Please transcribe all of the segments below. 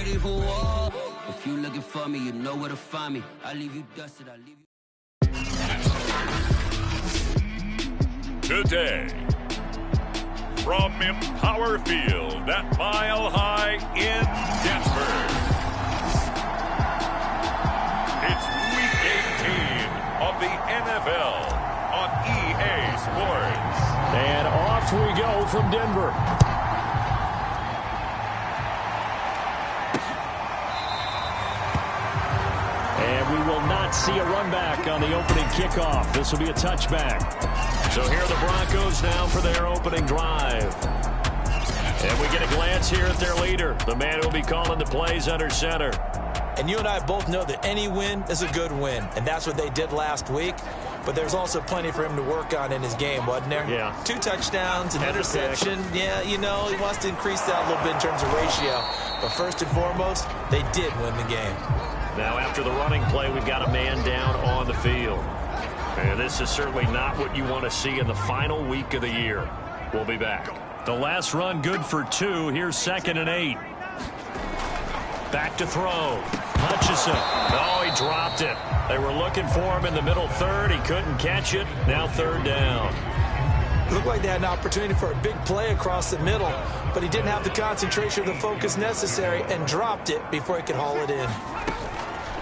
ready for war. If you looking for me, you know where to find me. I leave you dusted, I leave you. Today, from Empower Field at Mile High in Denver, it's Week 18 of the NFL on EA Sports. And off we go from Denver. And we will not see a run back on the opening kickoff. This will be a touchback. So here are the Broncos now for their opening drive. And we get a glance here at their leader, the man who will be calling the plays under center. And you and I both know that any win is a good win, and that's what they did last week. But there's also plenty for him to work on in his game, wasn't there? Yeah. 2 touchdowns, an interception. Yeah, you know, he wants to increase that a little bit in terms of ratio. But first and foremost, they did win the game. Now after the running play, we've got a man down on the field. And this is certainly not what you want to see in the final week of the year. We'll be back. The last run good for 2. Here's 2nd and 8. Back to throw. Hutchinson. Oh, he dropped it. They were looking for him in the middle third. He couldn't catch it. Now 3rd down. It looked like they had an opportunity for a big play across the middle, but he didn't have the concentration or the focus necessary and dropped it before he could haul it in.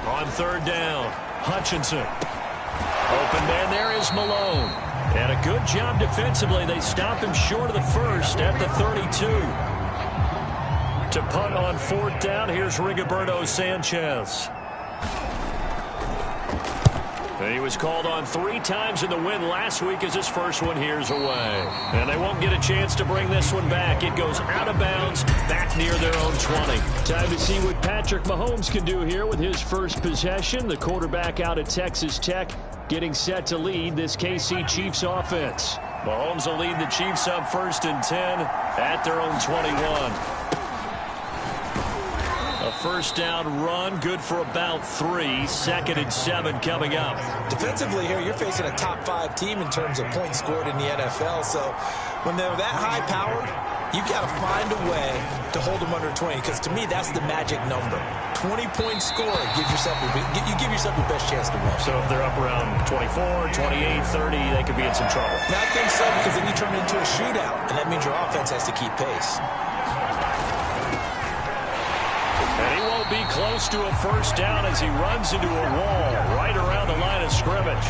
On 3rd down, Hutchinson. Open man there is Malone. And a good job defensively. They stop him short of the first at the 32. To punt on 4th down, here's Rigoberto Sanchez. And he was called on 3 times in the win last week as his first one here's away. And they won't get a chance to bring this one back. It goes out of bounds, back near their own 20. Time to see what Patrick Mahomes can do here with his first possession. The quarterback out at Texas Tech getting set to lead this KC Chiefs offense. Mahomes will lead the Chiefs up 1st and 10 at their own 21. A 1st down run, good for about 3. 2nd and 7 coming up. Defensively here, you're facing a top 5 team in terms of points scored in the NFL. So when they're that high-powered, you've got to find a way to hold them under 20. Because to me, that's the magic number. 20-point score gives yourself you give yourself your best chance to win. So if they're up around 24, 28, 30, they could be in some trouble. I think so, because then you turn it into a shootout, and that means your offense has to keep pace. And he won't be close to a 1st down as he runs into a wall right around the line of scrimmage.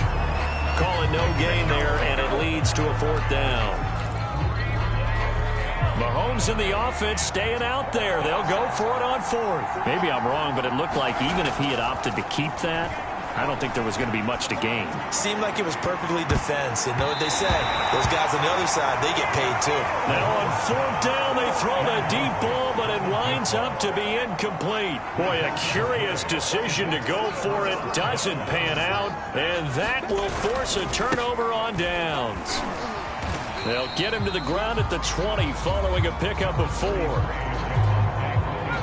Calling no gain there, and it leads to a 4th down. Mahomes and the offense staying out there. They'll go for it on 4th. Maybe I'm wrong, but it looked like even if he had opted to keep that, I don't think there was going to be much to gain. Seemed like it was perfectly defense. And know what they say? Those guys on the other side, they get paid too. Now on 4th down, they throw the deep ball, but it winds up to be incomplete. Boy, a curious decision to go for it. Doesn't pan out, and that will force a turnover on downs. They'll get him to the ground at the 20 following a pickup of 4.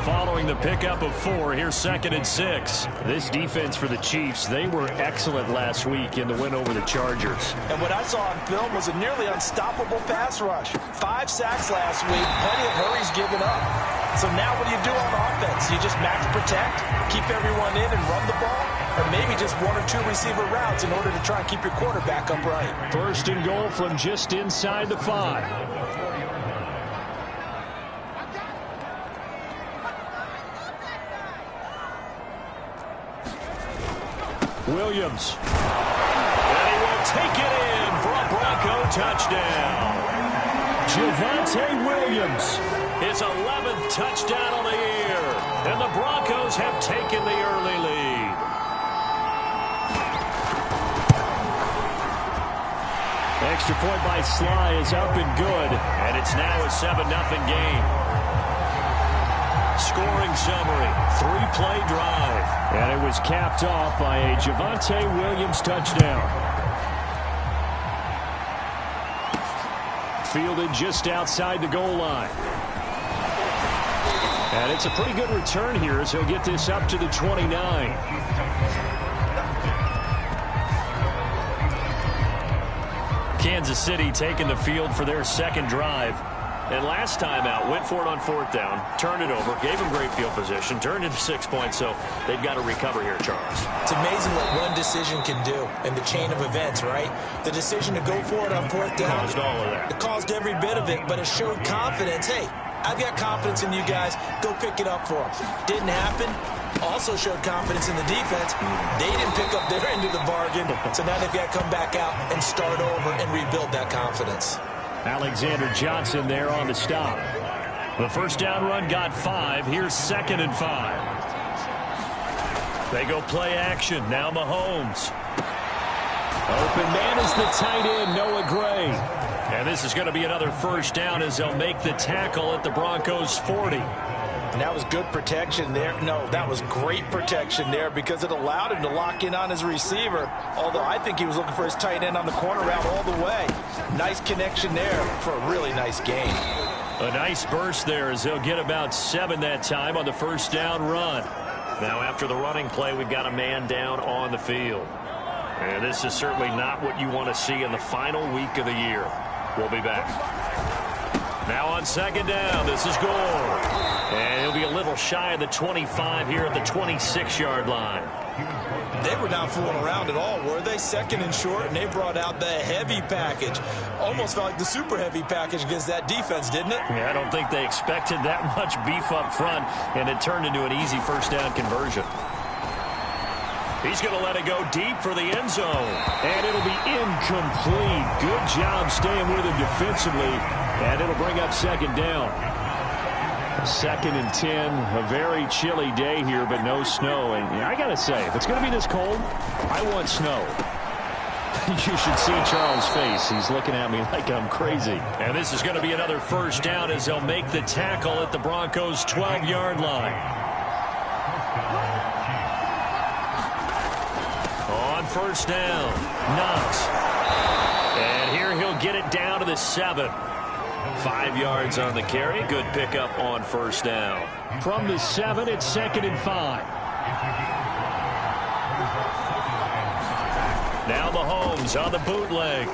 Following the pickup of 4, here's 2nd and 6. This defense for the Chiefs, they were excellent last week in the win over the Chargers. And what I saw on film was a nearly unstoppable pass rush. 5 sacks last week, plenty of hurries given up. So now what do you do on offense? You just max protect, keep everyone in and run the ball? Or maybe just 1 or 2 receiver routes in order to try and keep your quarterback upright. 1st and goal from just inside the 5. Williams. And he will take it in for a Bronco touchdown. Javonte Williams, his 11th touchdown on the year. And the Broncos have taken the early lead. Extra point by Sly is up and good. And it's now a 7-0 game. Scoring summary, 3-play drive. And it was capped off by a Javonte Williams touchdown. Fielded just outside the goal line. And it's a pretty good return here as he'll get this up to the 29. Kansas City taking the field for their 2nd drive. And last time out, went for it on 4th down, turned it over, gave him great field position, turned into 6 points, so they've got to recover here, Charles. It's amazing what one decision can do in the chain of events, right? The decision to go for it on 4th down. Caused all of that. It caused every bit of it, but it showed confidence. Hey, I've got confidence in you guys. Go pick it up for them. Didn't happen. Also showed confidence in the defense. They didn't pick up their end of the bargain, so now they've got to come back out and start over and rebuild that confidence. Alexander Johnson there on the stop. The first down run got 5. Here's 2nd and 5. They go play action. Now Mahomes. Open man is the tight end, Noah Gray. And this is going to be another first down as they'll make the tackle at the Broncos' 40. And that was good protection there. No, that was great protection there because it allowed him to lock in on his receiver. Although I think he was looking for his tight end on the corner route all the way. Nice connection there for a really nice gain. A nice burst there as they'll get about 7 that time on the first down run. Now after the running play, we've got a man down on the field. And this is certainly not what you want to see in the final week of the year. We'll be back. Now on 2nd down, this is Gore. And he'll be a little shy of the 25 here at the 26-yard line. They were not fooling around at all, were they? 2nd and short, and they brought out the heavy package. Almost felt like the super heavy package against that defense, didn't it? Yeah, I don't think they expected that much beef up front, and it turned into an easy first down conversion. He's going to let it go deep for the end zone. And it'll be incomplete. Good job staying with him defensively. And it'll bring up 2nd down. 2nd and 10. A very chilly day here, but no snow. And I got to say, if it's going to be this cold, I want snow. You should see Charles' face. He's looking at me like I'm crazy. And this is going to be another first down as they'll make the tackle at the Broncos' 12-yard line. On first down, Knox. And here he'll get it down to the 7. 5 yards on the carry. Good pickup on first down. From the 7, it's 2nd and 5. Now Mahomes on the bootleg.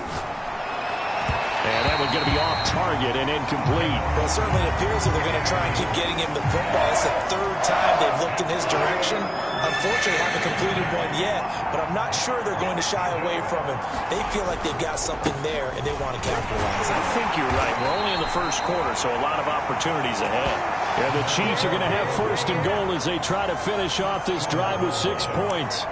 And that one's going to be off target and incomplete. Well, certainly it appears that they're going to try and keep getting him the football. It's the 3rd time they've looked in his direction. Unfortunately, haven't completed one yet, but I'm not sure they're going to shy away from him. They feel like they've got something there, and they want to capitalize. I think you're right. We're only in the first quarter, so a lot of opportunities ahead. And the Chiefs are going to have 1st and goal as they try to finish off this drive with 6 points.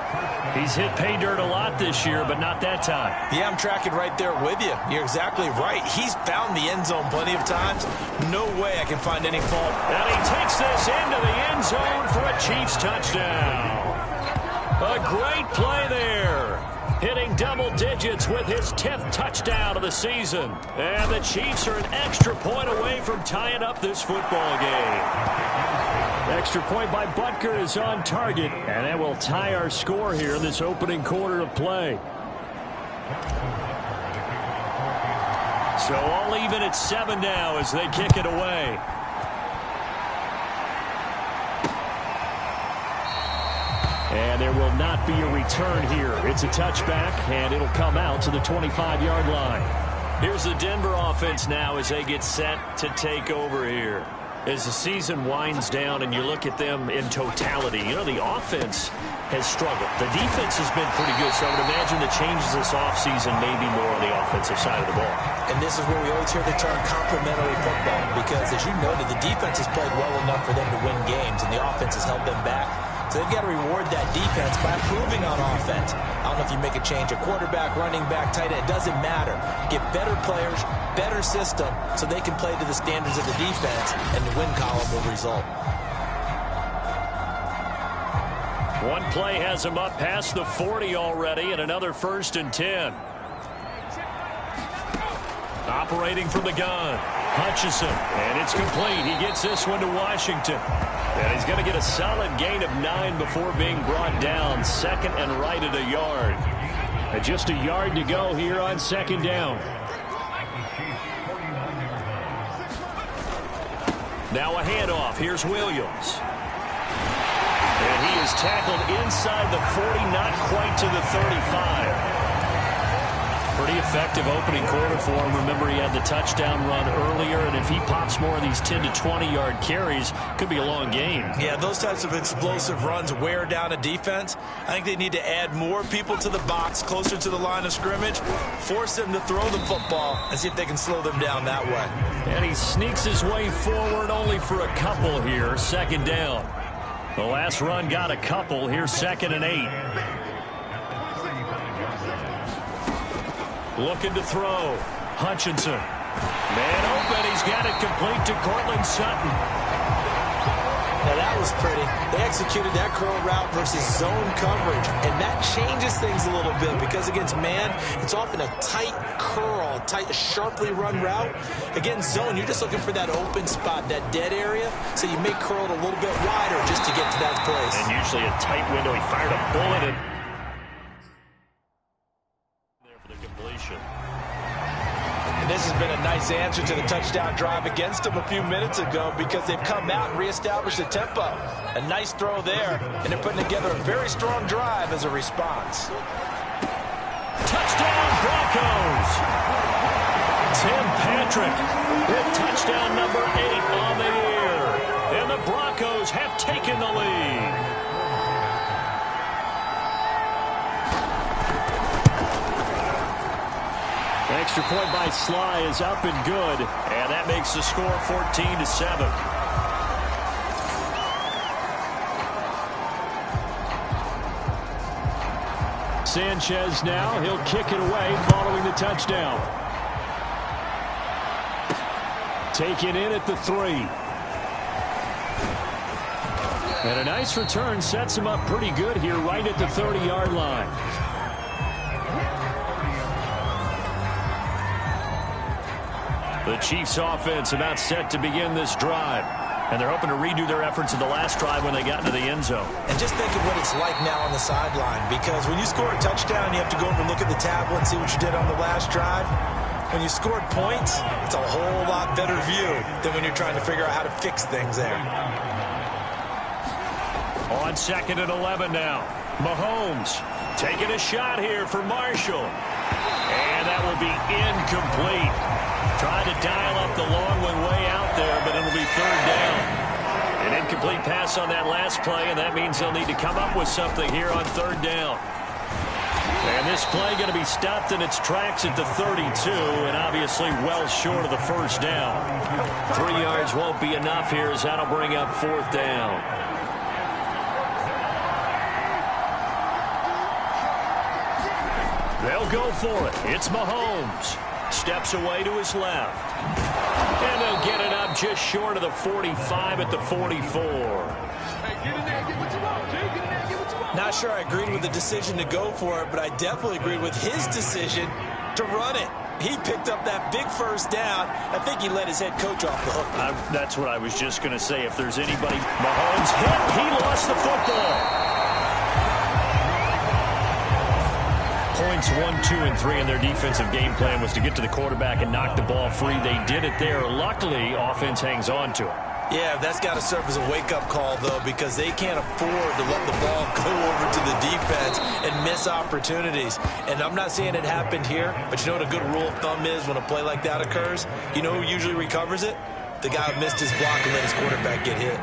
He's hit pay dirt a lot this year, but not that time. Yeah, I'm tracking right there with you. You're exactly right. He's found the end zone plenty of times. No way I can find any fault. And he takes this into the end zone for a Chiefs touchdown. A great play there. Hitting double digits with his 10th touchdown of the season. And the Chiefs are an extra point away from tying up this football game. Extra point by Butker is on target, and that will tie our score here in this opening quarter of play. So all even at 7 now as they kick it away. And there will not be a return here. It's a touchback, and it'll come out to the 25-yard line. Here's the Denver offense now as they get set to take over here. As the season winds down and you look at them in totality, you know, the offense has struggled. The defense has been pretty good, so I would imagine the changes this offseason may be more on the offensive side of the ball. And this is where we always hear the term complementary football, because as you noted, the defense has played well enough for them to win games, and the offense has held them back. So they've got to reward that defense by improving on offense. I don't know if you make a change, a quarterback, running back, tight end, it doesn't matter. Get better players, better system, so they can play to the standards of the defense, and the win column will result. One play has him up past the 40 already, and another 1st and 10. Operating from the gun, Hutchinson, and it's complete. He gets this one to Washington. And he's going to get a solid gain of 9 before being brought down. 2nd and right at a yard. And just a yard to go here on 2nd down. Now a handoff. Here's Williams. And he is tackled inside the 40, not quite to the 35. For Pretty effective opening quarter for him. Remember, he had the touchdown run earlier, and if he pops more of these 10 to 20-yard carries, could be a long game. Yeah, those types of explosive runs wear down a defense. I think they need to add more people to the box, closer to the line of scrimmage, force them to throw the football, and see if they can slow them down that way. And he sneaks his way forward only for a couple here. Second down. The last run got a couple. Here's 2nd and 8. Looking to throw. Hutchinson. Man open. He's got it complete to Cortland Sutton. Now that was pretty. They executed that curl route versus zone coverage, and that changes things a little bit because against man, it's often a tight curl, tight, sharply run route. Against zone, you're just looking for that open spot, that dead area, so you may curl it a little bit wider just to get to that place. And usually a tight window. He fired a bullet in. This has been a nice answer to the touchdown drive against them a few minutes ago because they've come out and reestablished the tempo. A nice throw there, and they're putting together a very strong drive as a response. Touchdown Broncos! Tim Patrick with touchdown number 8 on the year. And the Broncos have taken the lead. Extra point by Sly is up and good, and that makes the score 14-7. Sanchez now, he'll kick it away following the touchdown. Taken in at the 3. And a nice return sets him up pretty good here right at the 30-yard line. The Chiefs offense about set to begin this drive. And they're hoping to redo their efforts in the last drive when they got into the end zone. And just think of what it's like now on the sideline, because when you score a touchdown, you have to go over and look at the tablet and see what you did on the last drive. When you scored points, it's a whole lot better view than when you're trying to figure out how to fix things there. On 2nd and 11 now. Mahomes taking a shot here for Marshall. And that will be incomplete. Trying to dial up the long one way out there, but it'll be 3rd down. An incomplete pass on that last play, and that means they'll need to come up with something here on 3rd down. And this play going to be stopped in its tracks at the 32, and obviously well short of the 1st down. 3 yards won't be enough here, as that'll bring up 4th down. They'll go for it. It's Mahomes. Steps away to his left. And they'll get it up just short of the 45 at the 44. Not sure I agreed with the decision to go for it, but I definitely agreed with his decision to run it. He picked up that big 1st down. I think he let his head coach off the hook. That's what I was just going to say. If there's anybody, Mahomes hit, he lost the football. Points 1, 2, and 3 in their defensive game plan was to get to the quarterback and knock the ball free. They did it there. Luckily, offense hangs on to it. Yeah, that's got to serve as a wake-up call, though, because they can't afford to let the ball go over to the defense and miss opportunities. And I'm not saying it happened here, but you know what a good rule of thumb is when a play like that occurs? You know who usually recovers it? The guy who missed his block and let his quarterback get hit.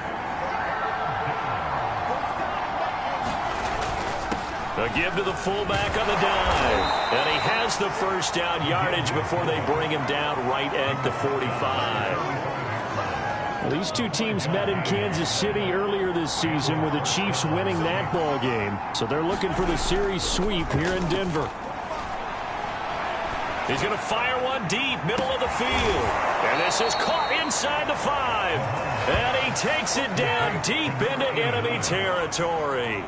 A give to the fullback on the dive. And he has the 1st down yardage before they bring him down right at the 45. Well, these two teams met in Kansas City earlier this season with the Chiefs winning that ball game. So they're looking for the series sweep here in Denver. He's going to fire one deep, middle of the field. And this is caught inside the 5. And he takes it down deep into enemy territory.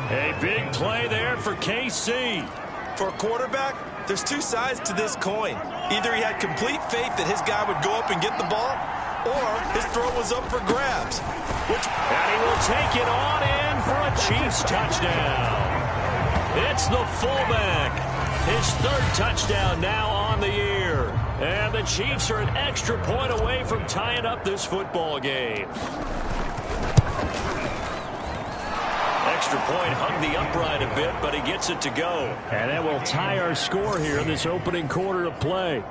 A big play there for KC. For a quarterback, there's 2 sides to this coin. Either he had complete faith that his guy would go up and get the ball, or his throw was up for grabs. And he will take it on in for a Chiefs touchdown. It's the fullback. His 3rd touchdown now on the year. And the Chiefs are an extra point away from tying up this football game. extra point hung the upright a bit, but he gets it to go. And that will tie our score here in this opening quarter of play.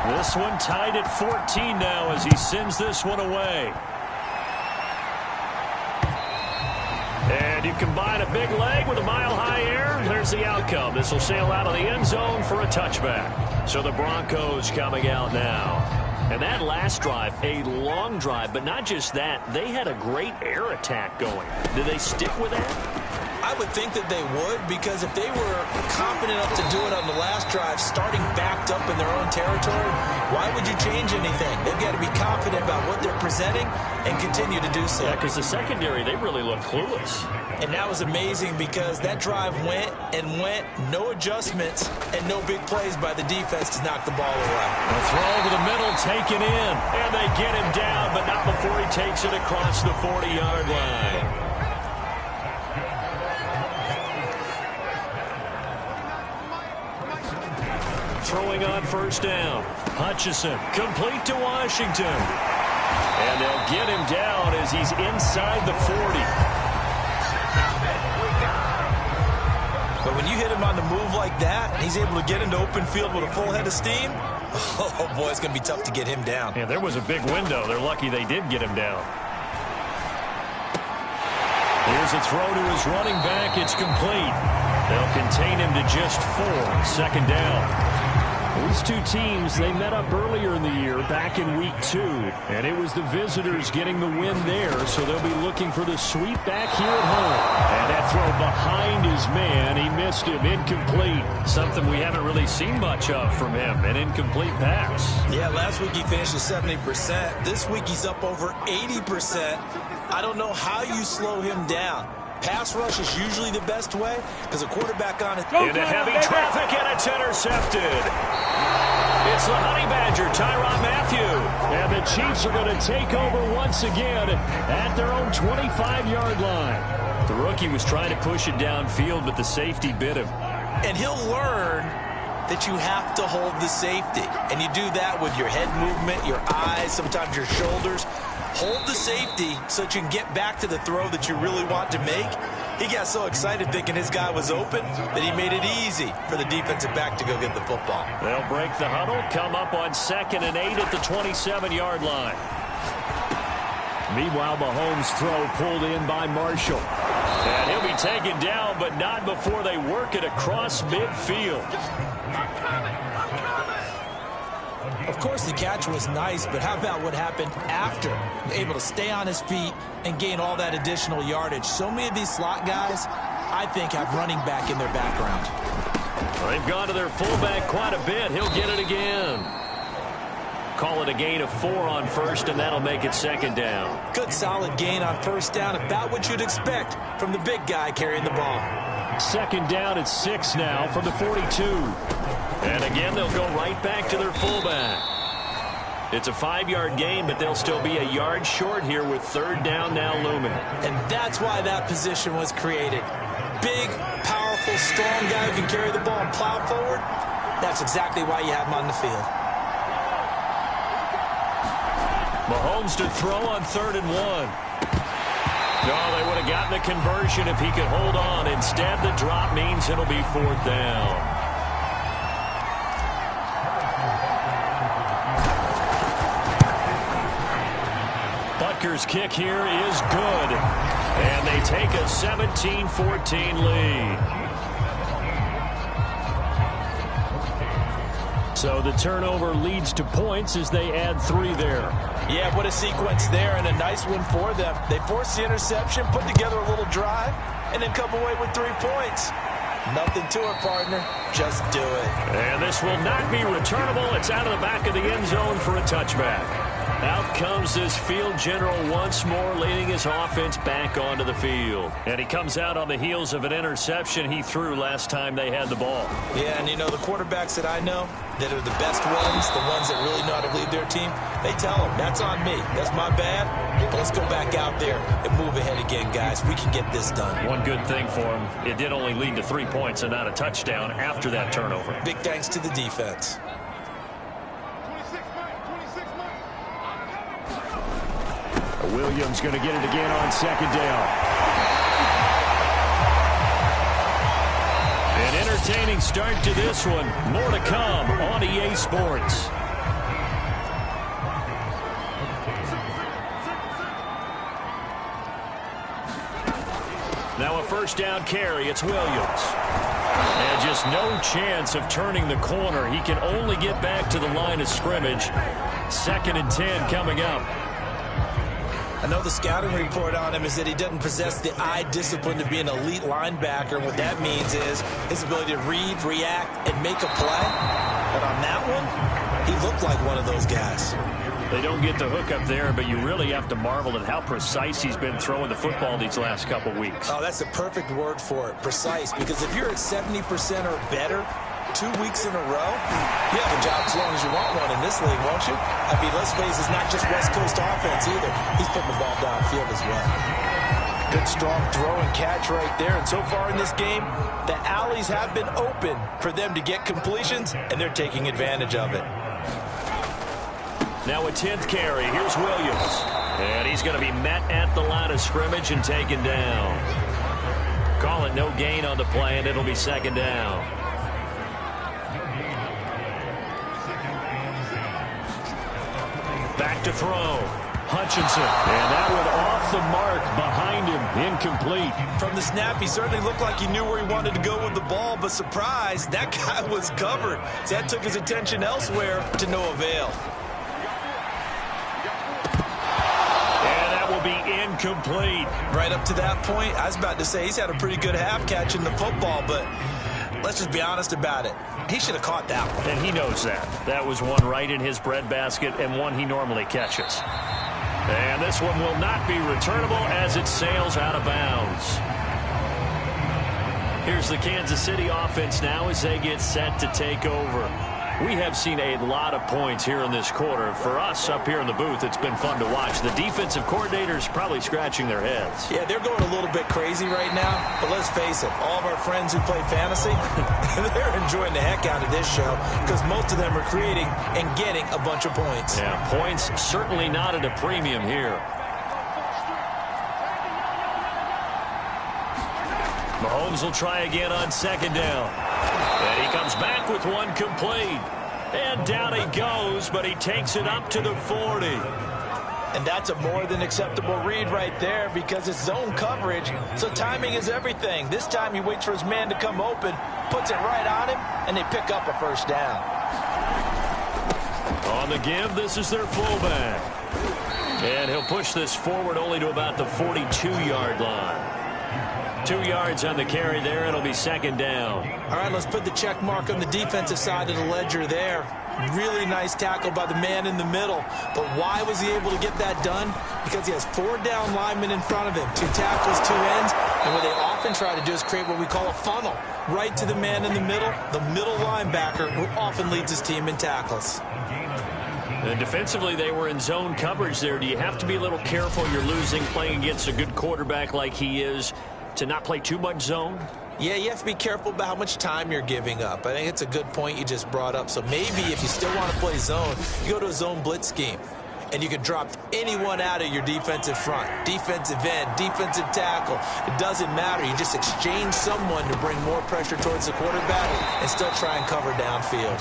This one tied at 14 now as he sends this one away. And you combine a big leg with a mile-high air, there's the outcome. This will sail out of the end zone for a touchback. So the Broncos coming out now. And that last drive, a long drive, but not just that. They had a great air attack going. Did they stick with that? I would think that they would, because if they were confident enough to do it on the last drive, starting backed up in their own territory, why would you change anything? They've got to be confident about what they're presenting and continue to do so. Yeah, because the secondary, they really looked clueless. And that was amazing because that drive went and went, no adjustments, and no big plays by the defense to knock the ball away. A throw over the middle, taken in, and they get him down, but not before he takes it across the 40-yard line. Throwing on first down. Hutchison, complete to Washington. And they'll get him down as he's inside the 40. But when you hit him on the move like that, and he's able to get into open field with a full head of steam, oh boy, it's going to be tough to get him down. Yeah, there was a big window. They're lucky they did get him down. Here's a throw to his running back. It's complete. They'll contain him to just 4. Second down. These two teams, they met up earlier in the year, back in week 2. And it was the visitors getting the win there, so they'll be looking for the sweep back here at home. And that throw behind his man, he missed him, incomplete. Something we haven't really seen much of from him, an incomplete pass. Yeah, last week he finished at 70%. This week he's up over 80%. I don't know how you slow him down. Pass rush is usually the best way because a quarterback on it. Into heavy traffic, and it's intercepted. It's the Honey Badger, Tyrann Mathieu. And the Chiefs are going to take over once again at their own 25-yard line. The rookie was trying to push it downfield, but the safety bit him. And he'll learn that you have to hold the safety. And you do that with your head movement, your eyes, sometimes your shoulders. Hold the safety so that you can get back to the throw that you really want to make. He got so excited thinking his guy was open that he made it easy for the defensive back to go get the football. They'll break the huddle, come up on 2nd and 8 at the 27-yard line. Meanwhile, Mahomes' throw pulled in by Marshall. And he'll be taken down, but not before they work it across midfield. Of course, the catch was nice, but how about what happened after? Able to stay on his feet and gain all that additional yardage. So many of these slot guys, I think, have running back in their background. Well, they've gone to their fullback quite a bit. He'll get it again. Call it a gain of 4 on first, and that'll make it 2nd down. Good, solid gain on first down, about what you'd expect from the big guy carrying the ball. 2nd down at 6 now from the 42. And again, they'll go right back to their fullback. It's a 5-yard gain, but they'll still be a yard short here with 3rd down now looming. And that's why that position was created. Big, powerful, strong guy who can carry the ball and plow forward. That's exactly why you have him on the field. Mahomes to throw on 3rd and 1. No, they would have gotten the conversion if he could hold on. Instead, the drop means it'll be 4th down. Butker's kick here is good. And they take a 17-14 lead. So the turnover leads to points as they add 3 there. Yeah, what a sequence there, and a nice one for them. They forced the interception, put together a little drive, and then come away with 3 points. Nothing to it, partner. Just do it. And this will not be returnable. It's out of the back of the end zone for a touchback. Out comes this field general once more, leading his offense back onto the field. And he comes out on the heels of an interception he threw last time they had the ball. Yeah, and you know, the quarterbacks that I know that are the best ones, the ones that really know how to lead their team, they tell them, that's on me. That's my bad. But let's go back out there and move ahead again, guys. We can get this done. One good thing for him, it did only lead to 3 points and not a touchdown after that turnover. Big thanks to the defense. Williams going to get it again on second down. An entertaining start to this one. More to come on EA Sports. Now a first down carry. It's Williams. And just no chance of turning the corner. He can only get back to the line of scrimmage. 2nd and 10 coming up. I know the scouting report on him is that he doesn't possess the eye discipline to be an elite linebacker. What that means is his ability to read, react, and make a play. But on that one, he looked like one of those guys. They don't get the hook up there, but you really have to marvel at how precise he's been throwing the football these last couple weeks. Oh, that's the perfect word for it, precise. Because if you're at 70% or better 2 weeks in a row, you have a job as long as you want one in this league, won't you? I mean, let's face it, it's not just West Coast offense either. He's putting the ball downfield as well. Good, strong throw and catch right there. And so far in this game, the alleys have been open for them to get completions, and they're taking advantage of it. Now a 10th carry. Here's Williams. And he's going to be met at the line of scrimmage and taken down. Call it no gain on the play, and it'll be 2nd down. Back to throw. Hutchinson. And that one off the mark behind him. Incomplete. From the snap, he certainly looked like he knew where he wanted to go with the ball, but surprise, that guy was covered. So that took his attention elsewhere to no avail. Will be incomplete. Right up to that point, I was about to say he's had a pretty good half catching the football, but let's just be honest about it. He should have caught that one. And he knows that. That was one right in his breadbasket and one he normally catches. And this one will not be returnable as it sails out of bounds. Here's the Kansas City offense now as they get set to take over. We have seen a lot of points here in this quarter. For us up here in the booth, it's been fun to watch. The defensive coordinators probably scratching their heads. Yeah, they're going a little bit crazy right now. But let's face it, all of our friends who play fantasy, they're enjoying the heck out of this show because most of them are creating and getting a bunch of points. Yeah, points certainly not at a premium here. Mahomes will try again on 2nd down. And he comes back with one complete. And down he goes, but he takes it up to the 40. And that's a more than acceptable read right there because it's zone coverage, so timing is everything. This time he waits for his man to come open, puts it right on him, and they pick up a first down. On the give, this is their fullback. And he'll push this forward only to about the 42-yard line. 2 yards on the carry there. It'll be 2nd down. All right, let's put the check mark on the defensive side of the ledger there. Really nice tackle by the man in the middle. But why was he able to get that done? Because he has 4 down linemen in front of him, 2 tackles, 2 ends. And what they often try to do is create what we call a funnel. Right to the man in the middle linebacker who often leads his team in tackles. And defensively, they were in zone coverage there. Do you have to be a little careful? You're losing playing against a good quarterback like he is to not play too much zone? Yeah, you have to be careful about how much time you're giving up. I think it's a good point you just brought up. So maybe if you still want to play zone, you go to a zone blitz scheme. And you can drop anyone out of your defensive front. Defensive end, defensive tackle. It doesn't matter. You just exchange someone to bring more pressure towards the quarterback and still try and cover downfield.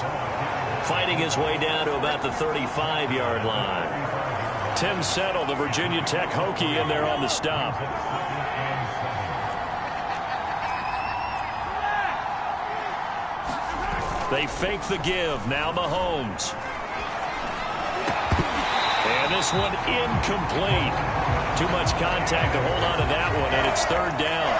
Fighting his way down to about the 35-yard line. Tim Settle, the Virginia Tech Hokie, in there on the stop. They fake the give. Now Mahomes. And this one incomplete. Too much contact to hold on to that one, and it's 3rd down.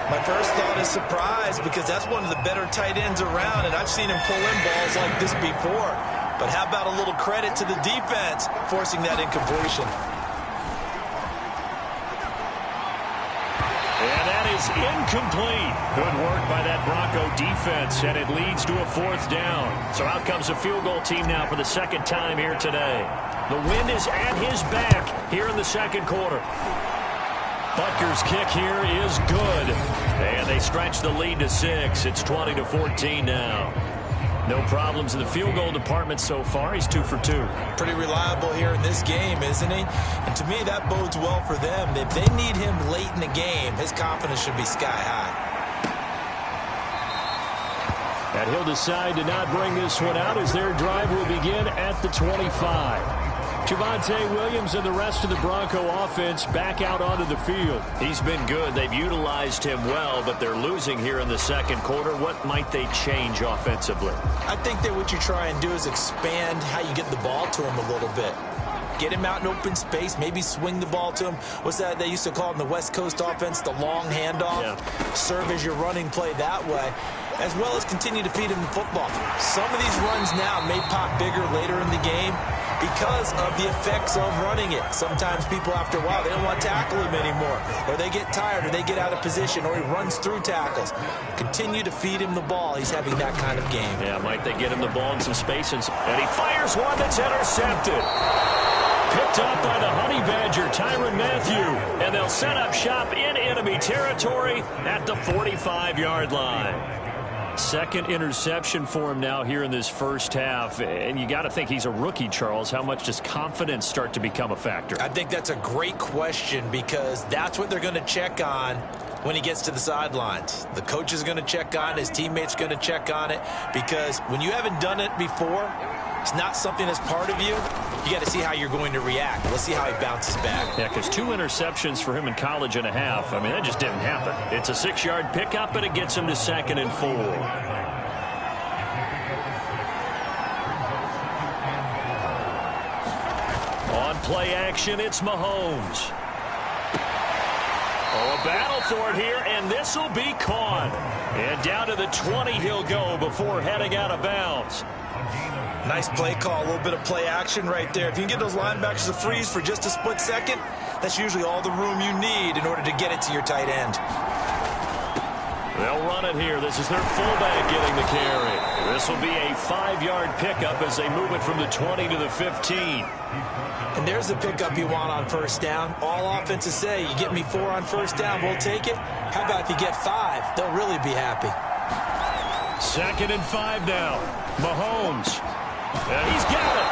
My first thought is surprise because that's one of the better tight ends around, and I've seen him pull in balls like this before. But how about a little credit to the defense forcing that incompletion? And that is incomplete. Good work by that Bronco defense, and it leads to a 4th down. So out comes a field goal team now for the 2nd time here today. The wind is at his back here in the 2nd quarter. Butker's kick here is good. And they stretch the lead to 6. It's 20-14 now. No problems in the field goal department so far. He's 2 for 2. Pretty reliable here in this game, isn't he? And to me, that bodes well for them. If they need him late in the game, his confidence should be sky high. And he'll decide to not bring this one out as their drive will begin at the 25. Javonte Williams and the rest of the Bronco offense back out onto the field. He's been good. They've utilized him well, but they're losing here in the second quarter. What might they change offensively? I think that what you try and do is expand how you get the ball to him a little bit. Get him out in open space, maybe swing the ball to him. What's that they used to call in the West Coast offense, the long handoff? Yeah. Serve as your running play that way, as well as continue to feed him the football. Some of these runs now may pop bigger later in the game because of the effects of running it. Sometimes people, after a while, they don't want to tackle him anymore, or they get tired, or they get out of position, or he runs through tackles. Continue to feed him the ball. He's having that kind of game. Yeah, might they get him the ball in some space, and he fires one that's intercepted. Picked up by the Honey Badger, Tyrann Mathieu. And they'll set up shop in enemy territory at the 45-yard line. Second interception for him now here in this first half. And you got to think he's a rookie, Charles. How much does confidence start to become a factor? I think that's a great question because that's what they're going to check on when he gets to the sidelines. The coach is going to check on it. His teammates are going to check on it because when you haven't done it before, it's not something that's part of you. You got to see how you're going to react. Let's see how he bounces back. Yeah, because 2 interceptions for him in college and a half. I mean, that just didn't happen. It's a 6-yard pickup, and it gets him to 2nd and 4. On play action, it's Mahomes. Oh, a battle for it here, and this will be caught. And down to the 20 he'll go before heading out of bounds. Nice play call, a little bit of play action right there. If you can get those linebackers to freeze for just a split second, that's usually all the room you need in order to get it to your tight end. They'll run it here. This is their fullback getting the carry. This will be a 5-yard pickup as they move it from the 20 to the 15. And there's the pickup you want on first down. All offenses say, you get me 4 on first down, we'll take it. How about if you get 5? They'll really be happy. 2nd and 5 now. Mahomes. And he's got it.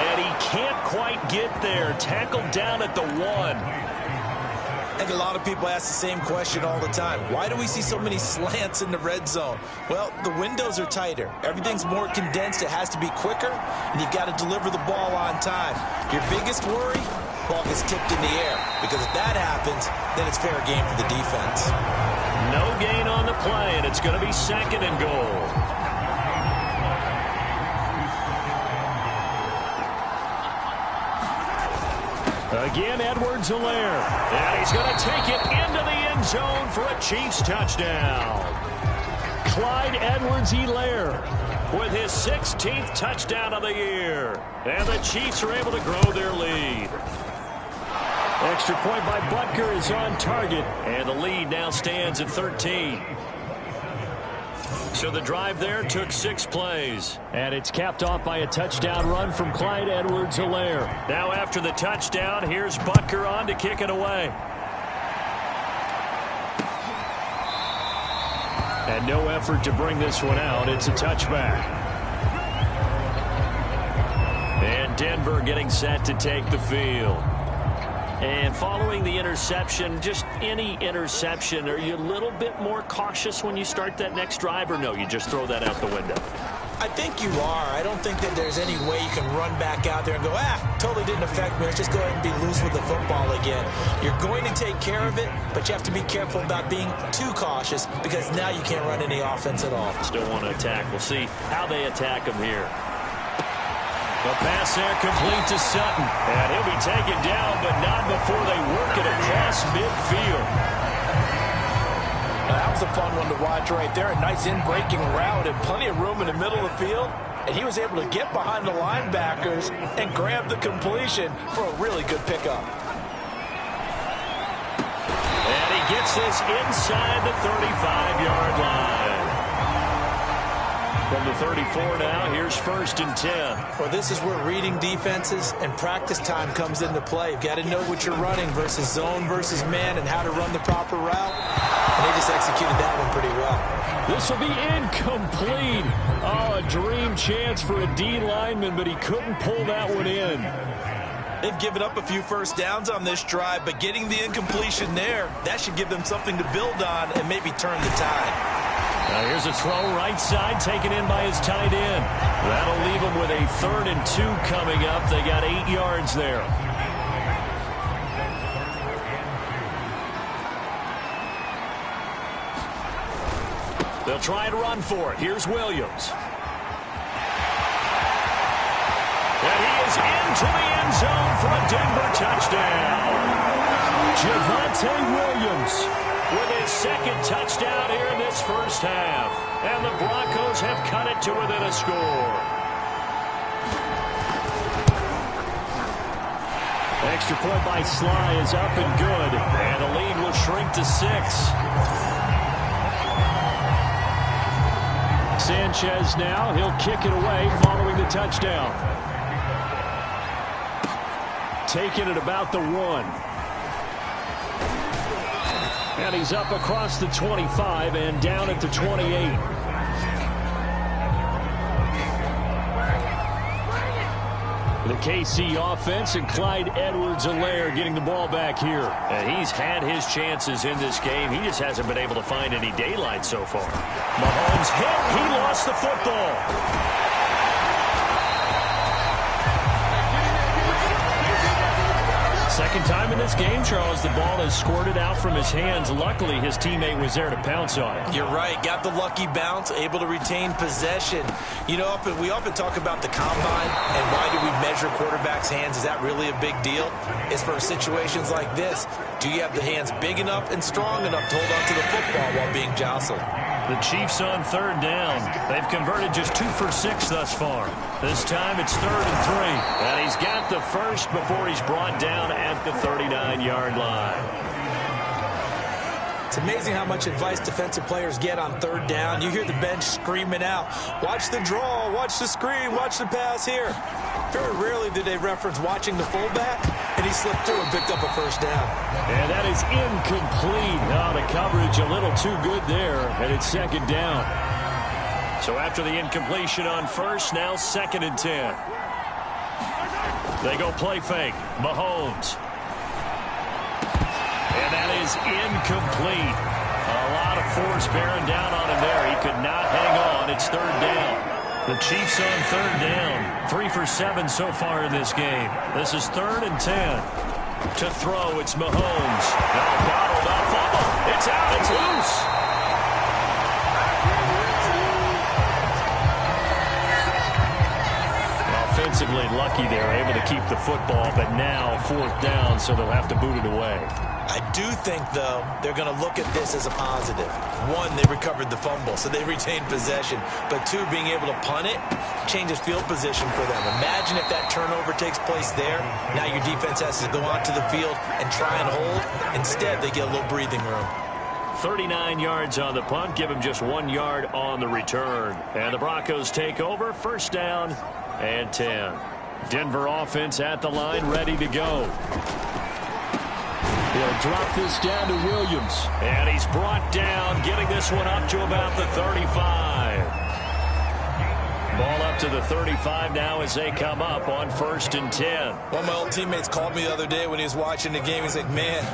And he can't quite get there. Tackled down at the 1. I think a lot of people ask the same question all the time. Why do we see so many slants in the red zone? Well, the windows are tighter. Everything's more condensed. It has to be quicker, and you've got to deliver the ball on time. Your biggest worry, ball gets tipped in the air, because if that happens, then it's fair game for the defense. No gain on the play, and it's going to be 2nd and goal. Again, Edwards-Helaire. And he's going to take it into the end zone for a Chiefs touchdown. Clyde Edwards-Helaire with his 16th touchdown of the year. And the Chiefs are able to grow their lead. Extra point by Butker is on target. And the lead now stands at 13. So the drive there took 6 plays. And it's capped off by a touchdown run from Clyde Edwards-Helaire. Now after the touchdown, here's Butker on to kick it away. And no effort to bring this one out. It's a touchback. And Denver getting set to take the field. And following the interception, just any interception, are you a little bit more cautious when you start that next drive, or no, you just throw that out the window? I think you are. I don't think that there's any way you can run back out there and go, totally didn't affect me. Let's just go ahead and be loose with the football again. You're going to take care of it, but you have to be careful about being too cautious because now you can't run any offense at all. Still want to attack. We'll see how they attack him here. The pass there complete to Sutton. And he'll be taken down, but not before they work it across midfield. Now, that was a fun one to watch right there. A nice in-breaking route and plenty of room in the middle of the field. And he was able to get behind the linebackers and grab the completion for a really good pickup. And he gets this inside the 35-yard line. From the 34 now, here's 1st and 10. Well, this is where reading defenses and practice time comes into play. You've got to know what you're running versus zone versus man and how to run the proper route. And they just executed that one pretty well. This will be incomplete. Oh, a dream chance for a D lineman, but he couldn't pull that one in. They've given up a few first downs on this drive, but getting the incompletion there, that should give them something to build on and maybe turn the tide. Now here's a throw right side taken in by his tight end. That'll leave him with a 3rd and 2 coming up. They got 8 yards there. They'll try and run for it. Here's Williams. And he is into the end zone for a Denver touchdown. Javonte Williams with his 2nd touchdown here in this first half. And the Broncos have cut it to within a score. Extra point by Sly is up and good. And the lead will shrink to 6. Sanchez now, he'll kick it away following the touchdown. Taking it about the 1. And he's up across the 25 and down at the 28. The KC offense and Clyde Edwards-Helaire getting the ball back here. And he's had his chances in this game. He just hasn't been able to find any daylight so far. Mahomes hit. He lost the football. Second time in this game, Charles, the ball has squirted out from his hands. Luckily, his teammate was there to pounce on it. You're right. Got the lucky bounce, able to retain possession. You know, we often talk about the combine and why do we measure quarterbacks' hands. Is that really a big deal? It's for situations like this. Do you have the hands big enough and strong enough to hold on to the football while being jostled? The Chiefs on 3rd down. They've converted just 2 for 6 thus far. This time it's 3rd and 3. And he's got the first before he's brought down at the 39-yard line. It's amazing how much advice defensive players get on 3rd down. You hear the bench screaming out, watch the draw, watch the screen, watch the pass here. Very rarely do they reference watching the fullback, and he slipped through and picked up a 1st down. And that is incomplete. Oh, the coverage a little too good there, and it's 2nd down. So after the incompletion on 1st, now 2nd and 10. They go play fake. Mahomes. And that is incomplete. A lot of force bearing down on him there. He could not hang on. It's 3rd down. The Chiefs on 3rd down. 3 for 7 so far in this game. This is 3rd and 10. To throw, it's Mahomes. Now bottled up. Fumble. It's out. It's loose. Offensively lucky they're able to keep the football, but now 4th down, so they'll have to boot it away. I do think, though, they're going to look at this as a positive. 1, they recovered the fumble, so they retained possession. But 2, being able to punt it changes field position for them. Imagine if that turnover takes place there. Now your defense has to go onto the field and try and hold. Instead, they get a little breathing room. 39 yards on the punt, give him just 1 yard on the return. And the Broncos take over, 1st down and 10. Denver offense at the line, ready to go. He'll drop this down to Williams. And he's brought down, getting this one up to about the 35. Ball up to the 35 now as they come up on 1st and 10. One of my old teammates called me the other day when he was watching the game. He's like, man,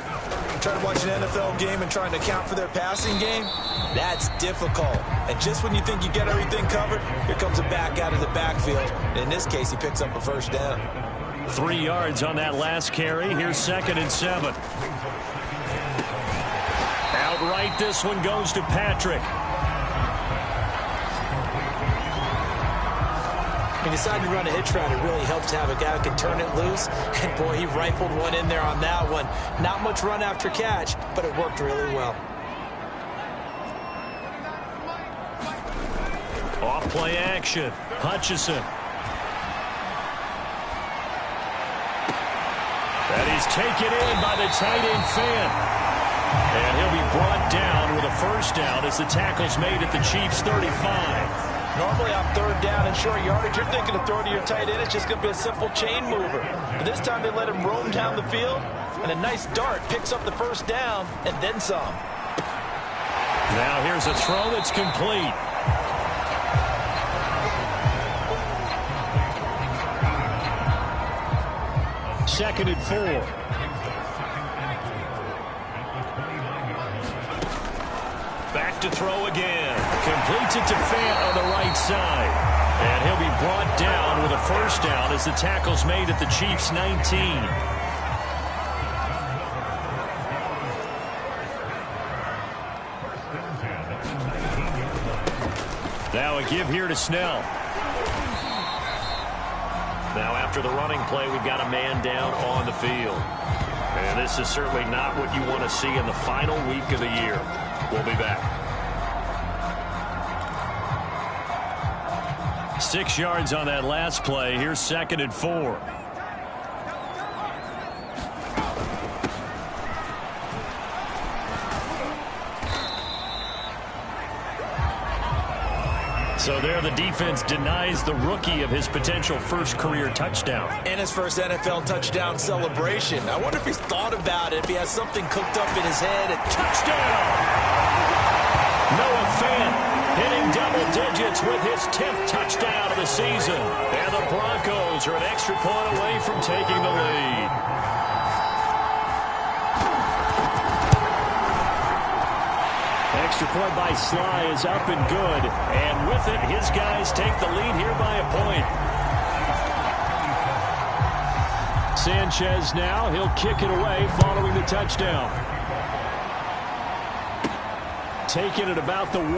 I'm trying to watch an NFL game and trying to account for their passing game. That's difficult. And just when you think you get everything covered, here comes a back out of the backfield. And in this case, he picks up a 1st down. 3 yards on that last carry. Here's 2nd and 7. Outright, this one goes to Patrick. He decided to run a hitch route. It really helps to have a guy who can turn it loose. And, boy, he rifled one in there on that one. Not much run after catch, but it worked really well. Off play action. Hutchison. And he's taken in by the tight end Fan. And he'll be brought down with a 1st down as the tackle's made at the Chiefs' 35. Normally on third down and short yardage, you're thinking to throw to your tight end. It's just going to be a simple chain mover. But this time they let him roam down the field, and a nice dart picks up the first down and then some. Now here's a throw that's complete. Second and 4. Back to throw again. Completes it to Fant on the right side. And he'll be brought down with a first down as the tackle's made at the Chiefs' 19. Now a give here to Snell. Now after the running play, we've got a man down on the field. And this is certainly not what you want to see in the final week of the year. We'll be back. 6 yards on that last play. Here's second and 4. So there the defense denies the rookie of his potential first career touchdown. And his first NFL touchdown celebration. I wonder if he's thought about it, if he has something cooked up in his head. Touchdown! Noah Fant hitting double digits with his 10th touchdown of the season. And the Broncos are an extra point away from taking the lead. Extra point by Sly is up and good. And with it, his guys take the lead here by a point. Sanchez now, he'll kick it away following the touchdown. Taking it about the 1.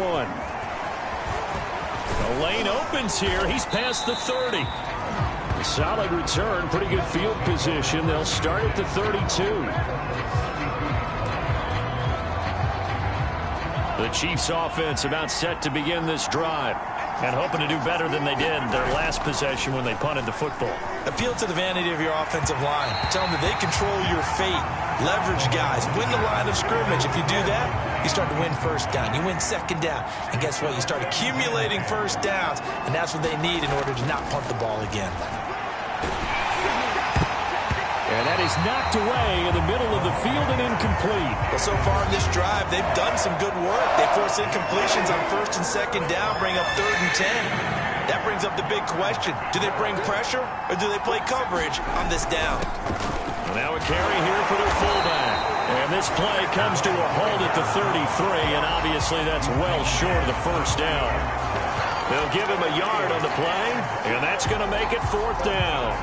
The lane opens here. He's past the 30. A solid return, pretty good field position. They'll start at the 32. The Chiefs offense about set to begin this drive and hoping to do better than they did their last possession when they punted the football. Appeal to the vanity of your offensive line. Tell them that they control your fate. Leverage guys. Win the line of scrimmage. If you do that, you start to win first down. You win second down. And guess what? You start accumulating first downs. And that's what they need in order to not punt the ball again. And that is knocked away in the middle of the field and incomplete. Well, so far in this drive, they've done some good work. They force incompletions on first and second down, bring up third and 10. That brings up the big question. Do they bring pressure or do they play coverage on this down? Well, now a carry here for their fullback. And this play comes to a halt at the 33, and obviously that's well short of the first down. They'll give him a yard on the play, and that's going to make it fourth down.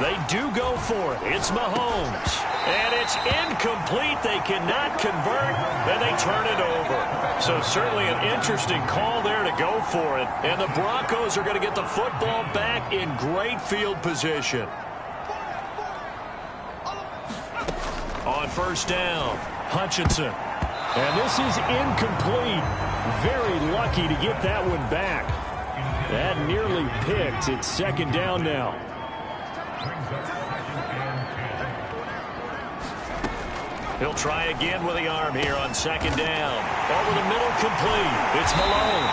They do go for it. It's Mahomes. And it's incomplete. They cannot convert, and they turn it over. So certainly an interesting call there to go for it. And the Broncos are going to get the football back in great field position. On first down, Hutchinson. And this is incomplete. Very lucky to get that one back. That nearly picked. It's second down now. He'll try again with the arm here on second down. Over the middle, complete. It's Malone.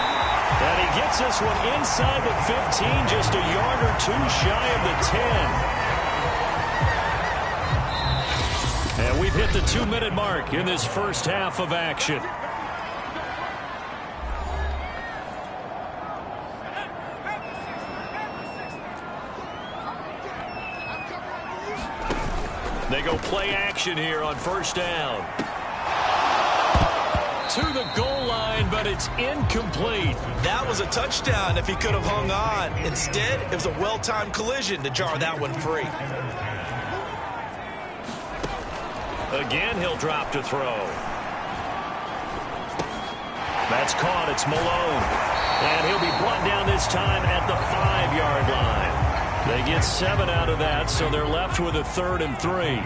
And he gets this one inside the 15, just a yard or two shy of the 10. And we've hit the 2-minute mark in this first half of action. They go play action here on first down. To the goal line, but it's incomplete. That was a touchdown if he could have hung on. Instead, it was a well-timed collision to jar that one free. Again, he'll drop to throw. That's caught. It's Malone. And he'll be brought down this time at the 5-yard line. They get 7 out of that, so they're left with a 3rd and 3.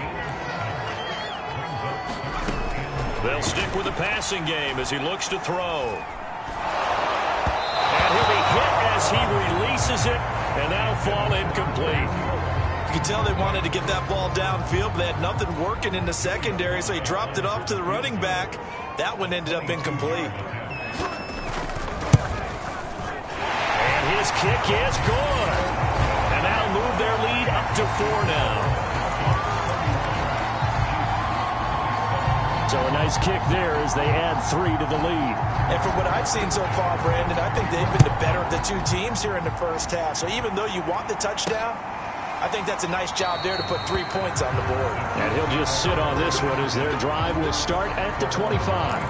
They'll stick with the passing game as he looks to throw. And he'll be hit as he releases it, and that'll fall incomplete. You could tell they wanted to get that ball downfield, but they had nothing working in the secondary, so he dropped it off to the running back. That one ended up incomplete. And his kick is good. And that'll move their lead up to 4 now. So a nice kick there as they add 3 to the lead. And from what I've seen so far, Brandon, I think they've been the better of the two teams here in the first half. So even though you want the touchdown, I think that's a nice job there to put 3 points on the board. And he'll just sit on this one as their drive will start at the 25.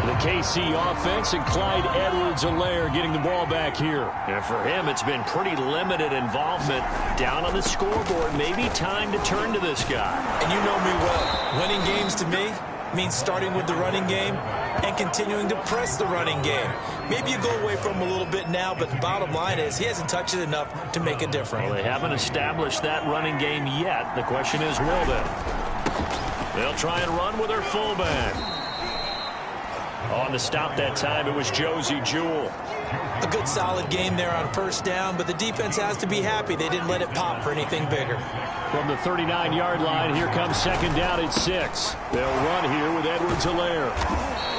The KC offense and Clyde Edwards-Helaire getting the ball back here. And for him, it's been pretty limited involvement down on the scoreboard. Maybe time to turn to this guy. And you know me well. Winning games to me means starting with the running game and continuing to press the running game. Maybe you go away from him a little bit now, but the bottom line is he hasn't touched it enough to make a difference. Well, they haven't established that running game yet. The question is, will they? They'll try and run with their fullback. On the stop that time, it was Josie Jewell. A good solid game there on first down, but the defense has to be happy they didn't let it pop for anything bigger. From the 39-yard line, here comes second down at 6. They'll run here with Edwards-Helaire.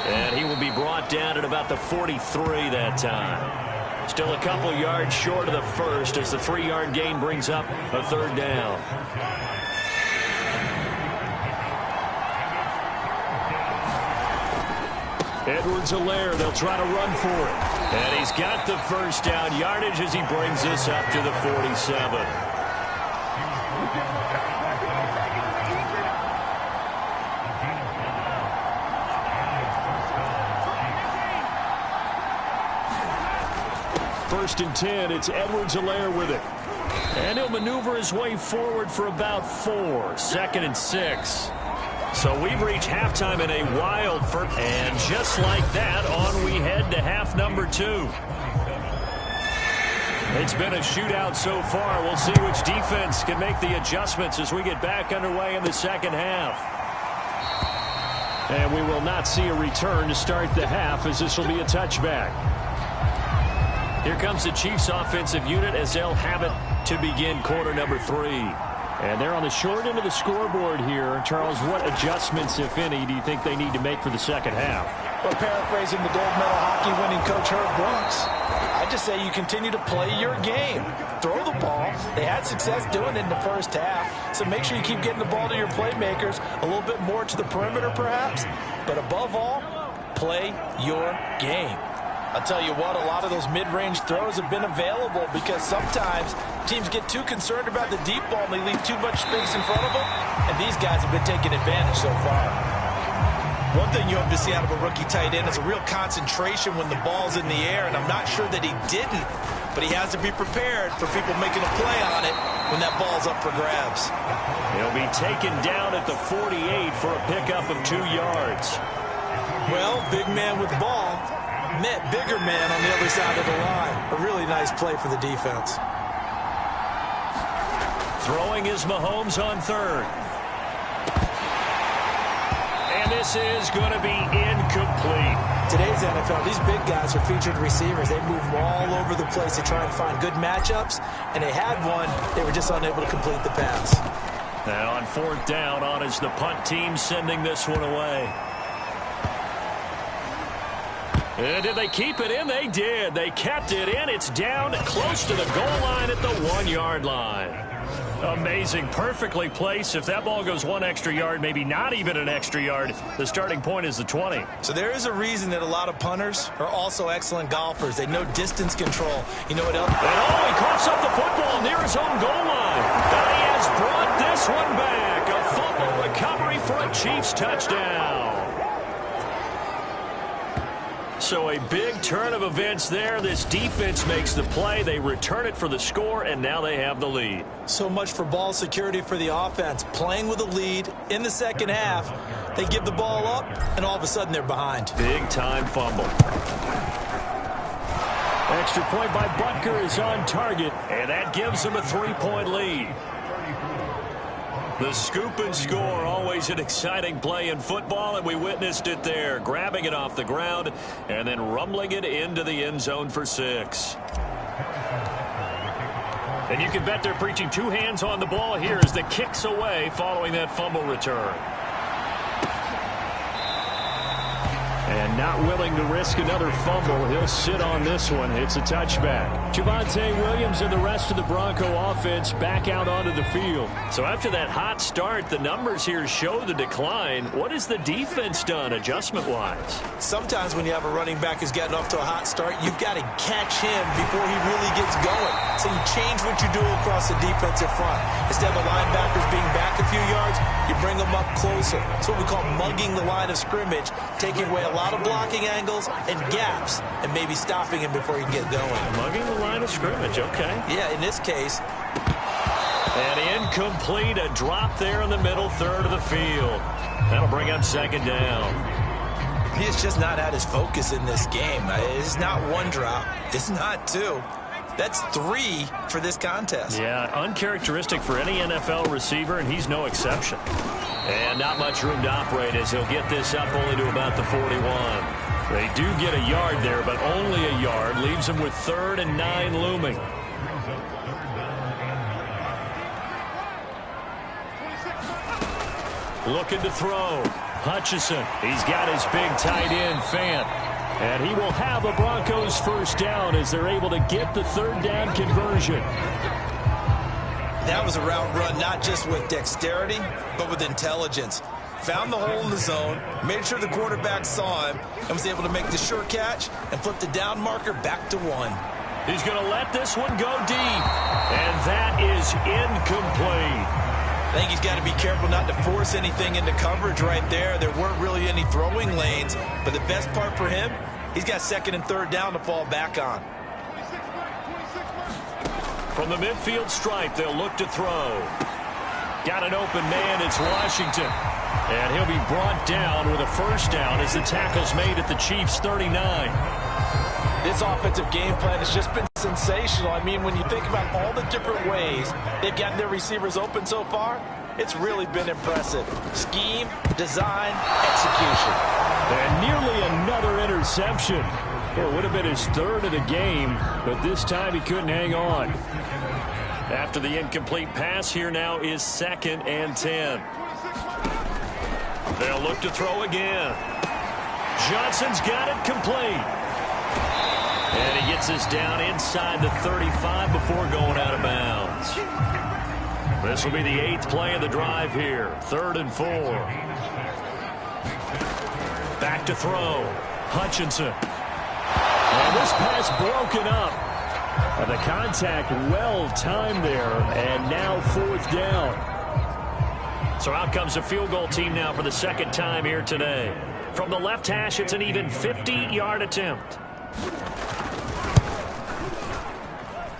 And he will be brought down at about the 43 that time. Still a couple yards short of the first as the 3-yard gain brings up a third down. Edwards-Helaire, they'll try to run for it. And he's got the first down yardage as he brings this up to the 47. First and 10, it's Edwards-Helaire with it. And he'll maneuver his way forward for about 4. Second and 6. So we've reached halftime in a wild first. And just like that, on we head to half number 2. It's been a shootout so far. We'll see which defense can make the adjustments as we get back underway in the second half. And we will not see a return to start the half as this will be a touchback. Here comes the Chiefs offensive unit as they'll have it to begin quarter number 3. And they're on the short end of the scoreboard here. Charles, what adjustments, if any, do you think they need to make for the second half? Well, paraphrasing the gold medal hockey winning coach Herb Brooks, I just say you continue to play your game. Throw the ball. They had success doing it in the first half, so make sure you keep getting the ball to your playmakers, a little bit more to the perimeter perhaps, but above all, play your game. I'll tell you what, a lot of those mid-range throws have been available because sometimes teams get too concerned about the deep ball and they leave too much space in front of them, and these guys have been taking advantage so far. One thing you hope to see out of a rookie tight end is a real concentration when the ball's in the air, and I'm not sure that he didn't, but he has to be prepared for people making a play on it when that ball's up for grabs. He'll be taken down at the 48 for a pickup of 2 yards. Well, big man with ball met bigger man on the other side of the line. A really nice play for the defense. Throwing is Mahomes on third. And this is going to be incomplete. Today's NFL, these big guys are featured receivers. They move all over the place to try and find good matchups, and they had one. They were just unable to complete the pass. And on fourth down, on is the punt team sending this one away. And did they keep it in? They did. They kept it in. It's down close to the goal line at the 1-yard line. Amazing. Perfectly placed. If that ball goes 1 extra yard, maybe not even an extra yard, the starting point is the 20. So there is a reason that a lot of punters are also excellent golfers. They know distance control. You know what else? And he coughs up the football near his own goal line. And he has brought this one back. A fumble recovery for a Chiefs touchdown. So a big turn of events there. This defense makes the play. They return it for the score, and now they have the lead. So much for ball security for the offense. Playing with a lead in the second half. They give the ball up, and all of a sudden they're behind. Big-time fumble. Extra point by Butker is on target, and that gives them a 3-point lead. The scoop and score, always an exciting play in football, and we witnessed it there. Grabbing it off the ground and then rumbling it into the end zone for 6. And you can bet they're preaching two hands on the ball here as the kick's away following that fumble return. And not willing to risk another fumble. He'll sit on this one. It's a touchback. Javonte Williams and the rest of the Bronco offense back out onto the field. So after that hot start, the numbers here show the decline. What has the defense done adjustment-wise? Sometimes when you have a running back who's gotten off to a hot start, you've got to catch him before he really gets going. So you change what you do across the defensive front. Instead of the linebackers being back a few yards, you bring them up closer. It's what we call mugging the line of scrimmage, taking away a lot of blocking angles and gaps and maybe stopping him before he can get going. Mugging the line of scrimmage, okay. Yeah, in this case. And incomplete, a drop there in the middle third of the field. That'll bring up second down. He's just not at his focus in this game. It's not one drop. It's not two. That's 3 for this contest. Yeah, uncharacteristic for any NFL receiver, and he's no exception. And not much room to operate as he'll get this up only to about the 41. They do get a yard there, but only a yard. Leaves them with 3rd and 9 looming. Looking to throw. Hutchinson. He's got his big tight end, Fant. And he will have a Broncos first down as they're able to get the 3rd down conversion. That was a route run not just with dexterity, but with intelligence. Found the hole in the zone, made sure the quarterback saw him, and was able to make the short catch and flip the down marker back to 1. He's going to let this one go deep. And that is incomplete. I think he's got to be careful not to force anything into coverage right there. There weren't really any throwing lanes, but the best part for him, he's got 2nd and 3rd down to fall back on. From the midfield stripe, they'll look to throw. Got an open man, it's Washington. And he'll be brought down with a first down as the tackle's made at the Chiefs' 39. This offensive game plan has just been sensational. I mean, when you think about all the different ways they've gotten their receivers open so far, it's really been impressive. Scheme, design, execution. And nearly another interception. Well, it would have been his 3rd of the game, but this time he couldn't hang on. After the incomplete pass, here now is 2nd and 10. They'll look to throw again. Johnson's got it complete. And he gets us down inside the 35 before going out of bounds. This will be the 8th play of the drive here. 3rd and 4. Back to throw. Hutchinson. And this pass broken up. And the contact well timed there. And now 4th down. So out comes the field goal team now for the 2nd time here today. From the left hash, it's an even 50-yard attempt.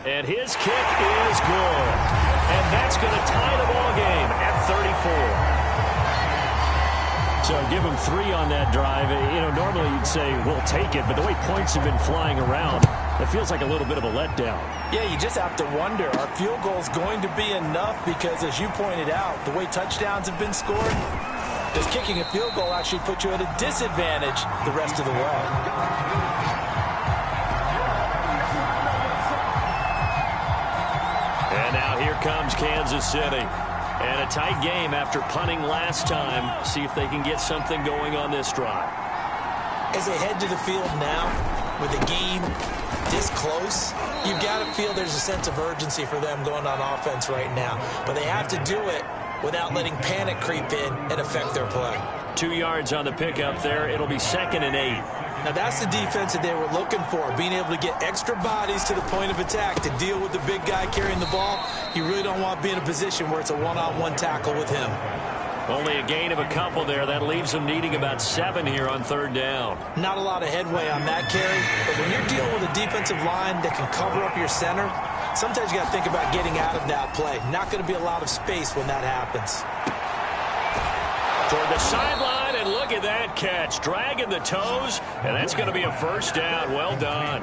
And his kick is good. And that's going to tie the ball game at 34. So give him 3 on that drive. You know, normally you'd say, we'll take it. But the way points have been flying around, it feels like a little bit of a letdown. Yeah, you just have to wonder, are field goals going to be enough? Because as you pointed out, the way touchdowns have been scored, does kicking a field goal actually put you at a disadvantage the rest of the way? And now here comes Kansas City. And a tight game after punting last time. See if they can get something going on this drive. As they head to the field now, with the game this close, you've got to feel there's a sense of urgency for them going on offense right now. But they have to do it without letting panic creep in and affect their play. 2 yards on the pickup there. It'll be 2nd and 8. Now that's the defense that they were looking for, being able to get extra bodies to the point of attack to deal with the big guy carrying the ball. You really don't want to be in a position where it's a one-on-one tackle with him. Only a gain of a couple there. That leaves them needing about 7 here on 3rd down. Not a lot of headway on that carry, but when you're dealing with a defensive line that can cover up your center, sometimes you got to think about getting out of that play. Not going to be a lot of space when that happens. Toward the sideline, and look at that catch. Dragging the toes, and that's going to be a first down. Well done.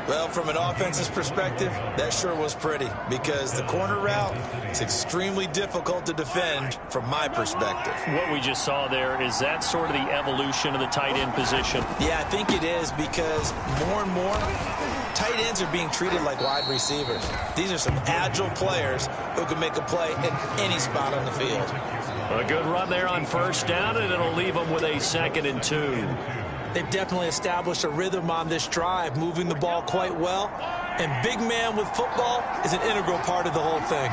Well, from an offense's perspective, that sure was pretty because the corner route is extremely difficult to defend from my perspective. What we just saw there, is that sort of the evolution of the tight end position? Yeah, I think it is because more and more tight ends are being treated like wide receivers. These are some agile players who can make a play in any spot on the field. A good run there on first down, and it'll leave them with a 2nd and 2. They've definitely established a rhythm on this drive, moving the ball quite well. And big man with football is an integral part of the whole thing.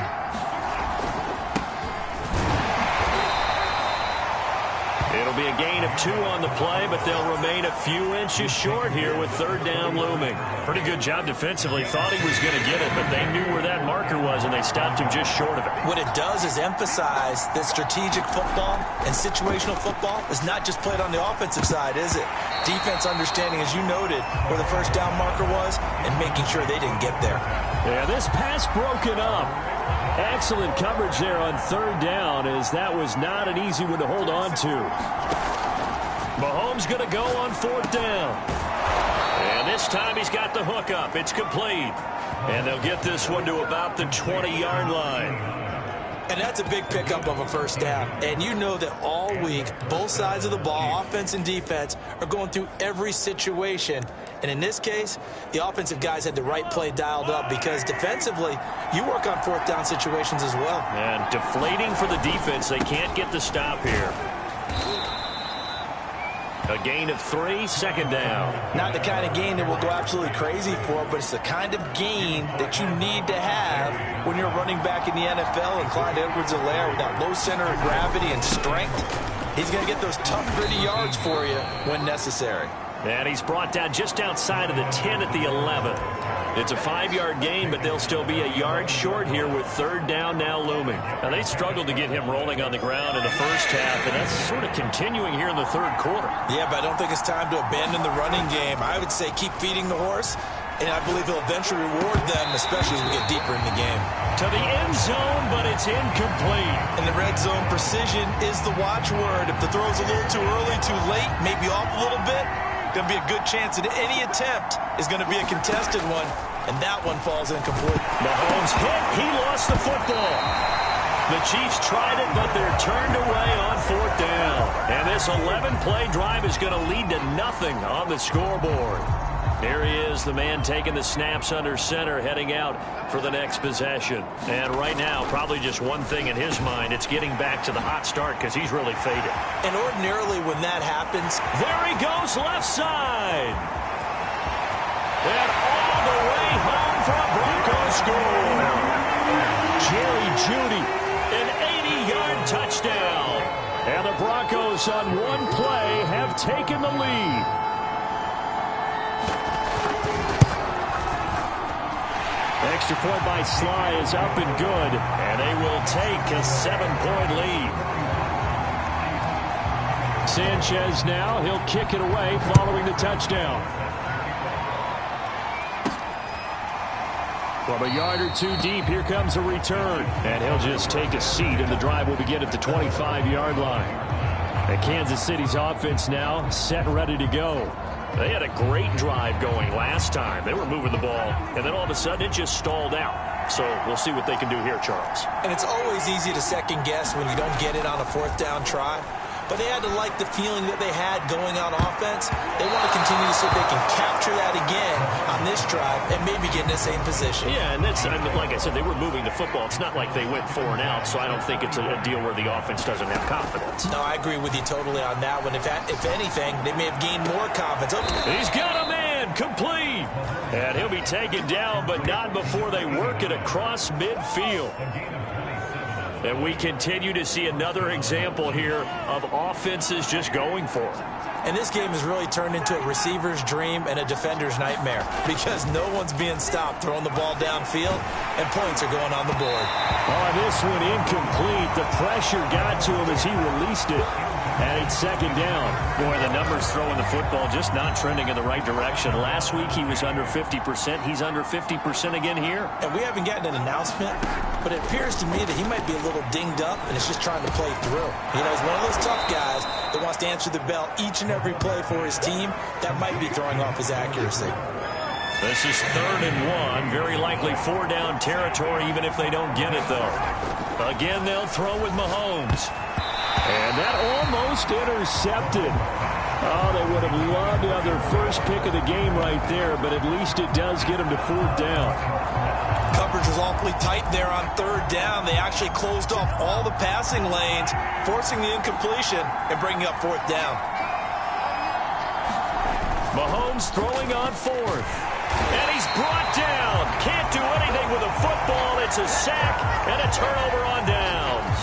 It'll be a gain of 2 on the play, but they'll remain a few inches short here with 3rd down looming. Pretty good job defensively. Thought he was going to get it, but they knew where that marker was, and they stopped him just short of it. What it does is emphasize that strategic football and situational football is not just played on the offensive side, is it? Defense understanding, as you noted, where the 1st down marker was and making sure they didn't get there. Yeah, this pass broken up. Excellent coverage there on 3rd down, as that was not an easy one to hold on to. Mahomes going to go on 4th down. And this time he's got the hook up. It's complete. And they'll get this one to about the 20-yard line. And that's a big pickup of a 1st down. And you know that all week, both sides of the ball, offense and defense, are going through every situation. And in this case, the offensive guys had the right play dialed up because defensively, you work on 4th down situations as well. And deflating for the defense. They can't get the stop here. A gain of 3, 2nd down. Not the kind of gain that we'll go absolutely crazy for, but it's the kind of gain that you need to have when you're running back in the NFL. And Clyde Edwards-Helaire, with that low center of gravity and strength, he's going to get those tough, gritty yards for you when necessary. And he's brought down just outside of the 10 at the 11. It's a 5-yard gain, but they'll still be a yard short here with 3rd down now looming. Now, they struggled to get him rolling on the ground in the first half, and that's sort of continuing here in the 3rd quarter. Yeah, but I don't think it's time to abandon the running game. I would say keep feeding the horse, and I believe he'll eventually reward them, especially as we get deeper in the game. To the end zone, but it's incomplete. And the red zone precision is the watchword. If the throw's a little too early, too late, maybe off a little bit, going to be a good chance that any attempt is going to be a contested one, and that one falls incomplete. Mahomes hit. He lost the football. The Chiefs tried it, but they're turned away on 4th down. And this 11-play drive is going to lead to nothing on the scoreboard. Here he is, the man taking the snaps under center, heading out for the next possession. And right now, probably just one thing in his mind, it's getting back to the hot start because he's really faded. And ordinarily when that happens, there he goes, left side. And all the way home for a Broncos score. Jerry Jeudy, an 80-yard touchdown. And the Broncos on one play have taken the lead. Extra point by Sly is up and good, and they will take a 7-point lead. Sanchez now, he'll kick it away following the touchdown. From a yard or 2 deep, here comes a return, and he'll just take a seat, and the drive will begin at the 25-yard line. And Kansas City's offense now set ready to go. They had a great drive going last time. They were moving the ball, and then all of a sudden it just stalled out. So we'll see what they can do here, Charles. And it's always easy to second guess when you don't get it on a 4th down try. But they had to like the feeling that they had going on offense. They want to continue to see if they can capture that again on this drive and maybe get in the same position. Yeah, and that's, like I said, they were moving the football. It's not like they went 4 and out, so I don't think it's a deal where the offense doesn't have confidence. No, I agree with you totally on that one. If anything, they may have gained more confidence. He's got a man, complete. And he'll be taken down, but not before they work it across midfield. And we continue to see another example here of offenses just going for it. And this game has really turned into a receiver's dream and a defender's nightmare because no one's being stopped throwing the ball downfield, and points are going on the board. Oh, this one incomplete. The pressure got to him as he released it. And it's 2nd down. Boy, the numbers throwing the football just not trending in the right direction. Last week he was under 50%. He's under 50% again here. And we haven't gotten an announcement, but it appears to me that he might be a little dinged up and is just trying to play through. You know, he's one of those tough guys that wants to answer the bell each and every play for his team. That might be throwing off his accuracy. This is 3rd and 1. Very likely 4-down territory, even if they don't get it, though. Again, they'll throw with Mahomes. And that almost intercepted. Oh, they would have loved to have their first pick of the game right there, but at least it does get them to 4th down. Coverage was awfully tight there on 3rd down. They actually closed off all the passing lanes, forcing the incompletion and bringing up 4th down. Mahomes throwing on 4th. And he's brought down. Can't do anything with a football. It's a sack and a turnover on downs.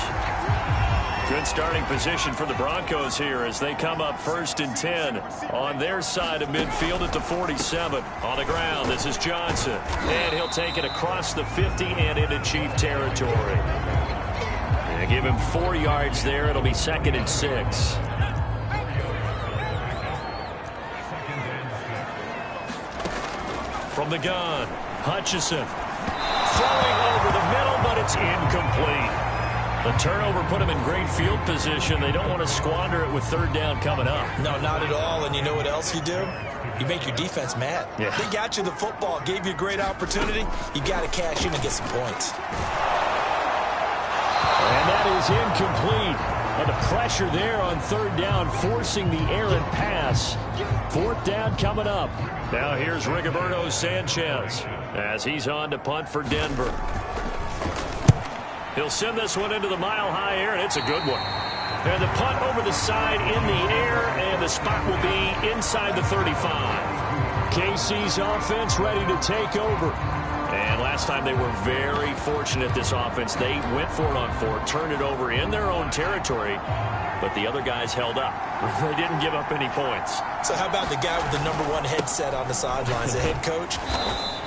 Good starting position for the Broncos here as they come up 1st and 10 on their side of midfield at the 47. On the ground, this is Johnson. And he'll take it across the 50 and into Chief territory. And give him 4 yards there. It'll be 2nd and 6. From the gun, Hutchinson. Throwing over the middle, but it's incomplete. The turnover put them in great field position. They don't want to squander it with 3rd down coming up. No, not at all. And you know what else you do? You make your defense mad. Yeah. They got you the football, gave you a great opportunity. You got to cash in and get some points. And that is incomplete. And the pressure there on 3rd down, forcing the errant pass. 4th down coming up. Now here's Rigoberto Sanchez as he's on to punt for Denver. He'll send this one into the mile-high air, and it's a good one. And the punt over the side in the air, and the spot will be inside the 35. KC's offense ready to take over. And last time they were very fortunate, this offense. They went for it on 4, turned it over in their own territory, but the other guys held up. They didn't give up any points. So how about the guy with the #1 headset on the sidelines, the head coach?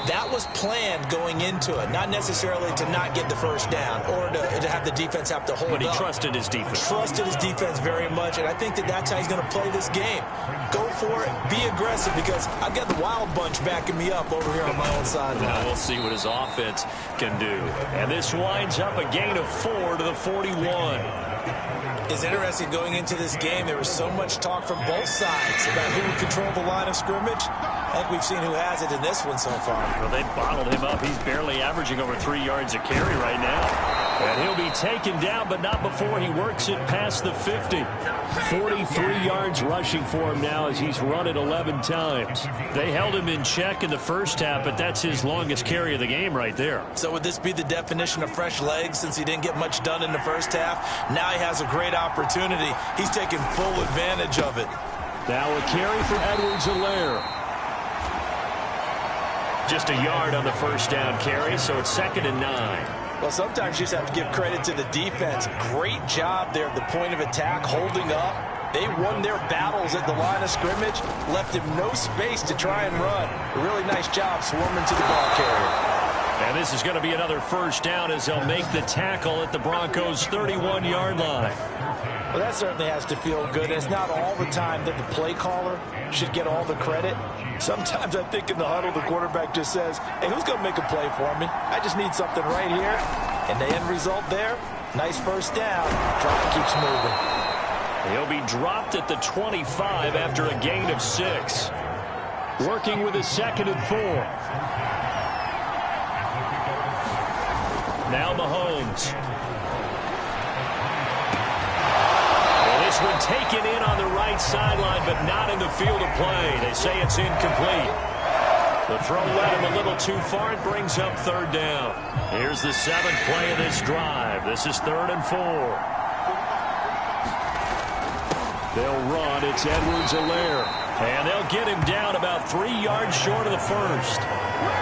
That was planned going into it, not necessarily to not get the 1st down or to have the defense have to hold up. But he trusted his defense. Trusted his defense very much, and I think that's how he's going to play this game. Go for it, be aggressive, because I've got the wild bunch backing me up over here on my own sideline. Now we'll see what his offense can do. And this winds up a gain of 4 to the 41. It's interesting going into this game. There was so much talk from both sides about who would control the line of scrimmage. I think we've seen who has it in this one so far. Well, they bottled him up. He's barely averaging over 3 yards a carry right now. And he'll be taken down, but not before he works it past the 50. 43 yards rushing for him now as he's run it 11 times. They held him in check in the first half, but that's his longest carry of the game right there. So would this be the definition of fresh legs since he didn't get much done in the first half? Now he has a great opportunity. He's taking full advantage of it. Now a carry for Edwards-Helaire. Just a yard on the first down carry, so it's 2nd and 9. Well, sometimes you just have to give credit to the defense. Great job there at the point of attack, holding up. They won their battles at the line of scrimmage, left him no space to try and run. A really nice job swarming to the ball carrier. And this is going to be another 1st down as they'll make the tackle at the Broncos' 31-yard line. Well, that certainly has to feel good. It's not all the time that the play caller should get all the credit. Sometimes I think in the huddle, the quarterback just says, hey, who's going to make a play for me? I just need something right here. And the end result there, nice 1st down. Drive keeps moving. He'll be dropped at the 25 after a gain of 6. Working with a 2nd and 4. Now Mahomes. This one taken in on the right sideline, but not in the field of play. They say it's incomplete. The throw led him a little too far. It brings up 3rd down. Here's the 7th play of this drive. This is 3rd and 4. They'll run. It's Edwards-Helaire. And they'll get him down about 3 yards short of the first.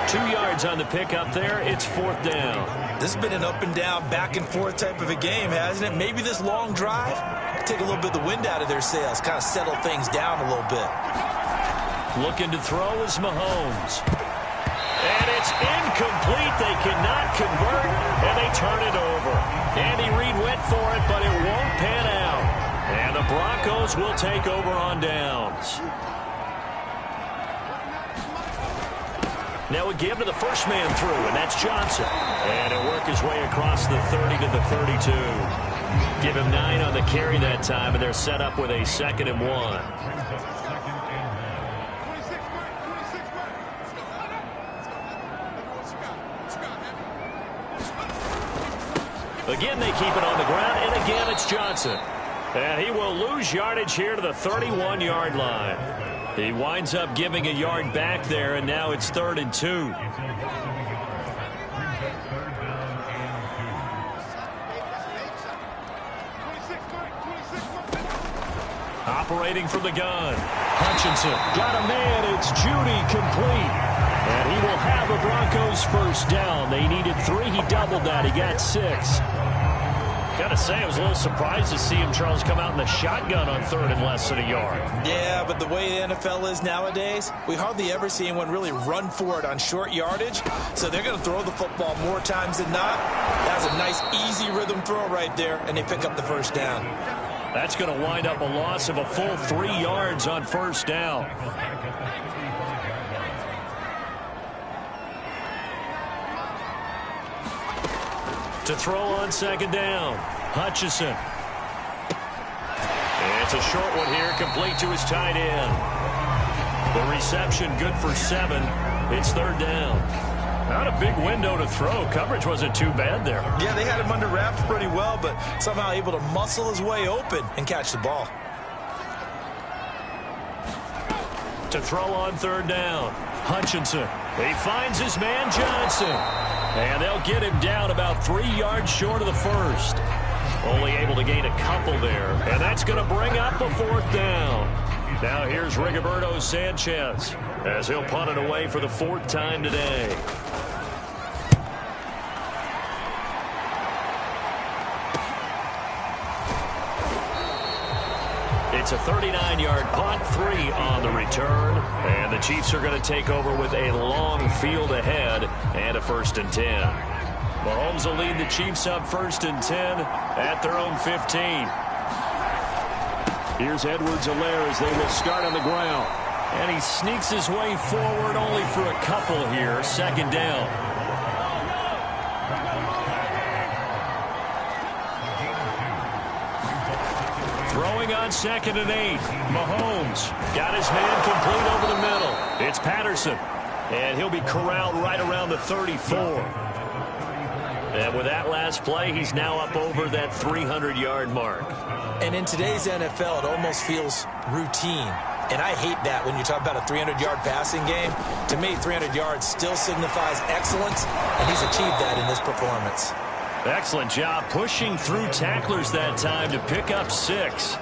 2 yards on the pickup there. It's 4th down. This has been an up and down, back and forth type of a game, hasn't it? Maybe this long drive take a little bit of the wind out of their sails, kind of settle things down a little bit. Looking to throw is Mahomes. And it's incomplete. They cannot convert, and they turn it over. Andy Reid went for it, but it won't pan out. And the Broncos will take over on downs. Now a give to the first man through, and that's Johnson. And he'll work his way across the 30 to the 32. Give him 9 on the carry that time, and they're set up with a 2nd and 1. Again, they keep it on the ground, and again, it's Johnson. And he will lose yardage here to the 31-yard line. He winds up giving a yard back there, and now it's 3rd and 2. Operating from the gun. Hutchinson got a man. It's Judy complete. And he will have a Broncos first down. They needed 3. He doubled that. He got 6. Got to say, I was a little surprised to see him, Charles, come out in the shotgun on 3rd and less than a yard. Yeah, but the way the NFL is nowadays, we hardly ever see anyone really run for it on short yardage. So they're going to throw the football more times than not. That was a nice, easy rhythm throw right there, and they pick up the first down. That's going to wind up a loss of a full 3 yards on first down. To throw on 2nd down, Hutchinson. It's a short one here, complete to his tight end. The reception good for 7. It's 3rd down. Not a big window to throw. Coverage wasn't too bad there. Yeah, they had him under wraps pretty well, but somehow able to muscle his way open and catch the ball. To throw on 3rd down, Hutchinson. He finds his man Johnson. And they'll get him down about 3 yards short of the first. Only able to gain a couple there. And that's going to bring up a 4th down. Now here's Rigoberto Sanchez as he'll punt it away for the 4th time today. It's a 39-yard punt, 3 on the return. And the Chiefs are going to take over with a long field ahead and a 1st and 10. Mahomes will lead the Chiefs up 1st and 10 at their own 15. Here's Edwards-Helaire as they will start on the ground. And he sneaks his way forward only for a couple here. 2nd down. Throwing on 2nd and 8. Mahomes got his man complete over the middle. It's Patterson. And he'll be corralled right around the 34. And with that last play, he's now up over that 300-yard mark. And in today's NFL, it almost feels routine. And I hate that when you talk about a 300-yard passing game. To me, 300 yards still signifies excellence, and he's achieved that in this performance. Excellent job pushing through tacklers that time to pick up 6.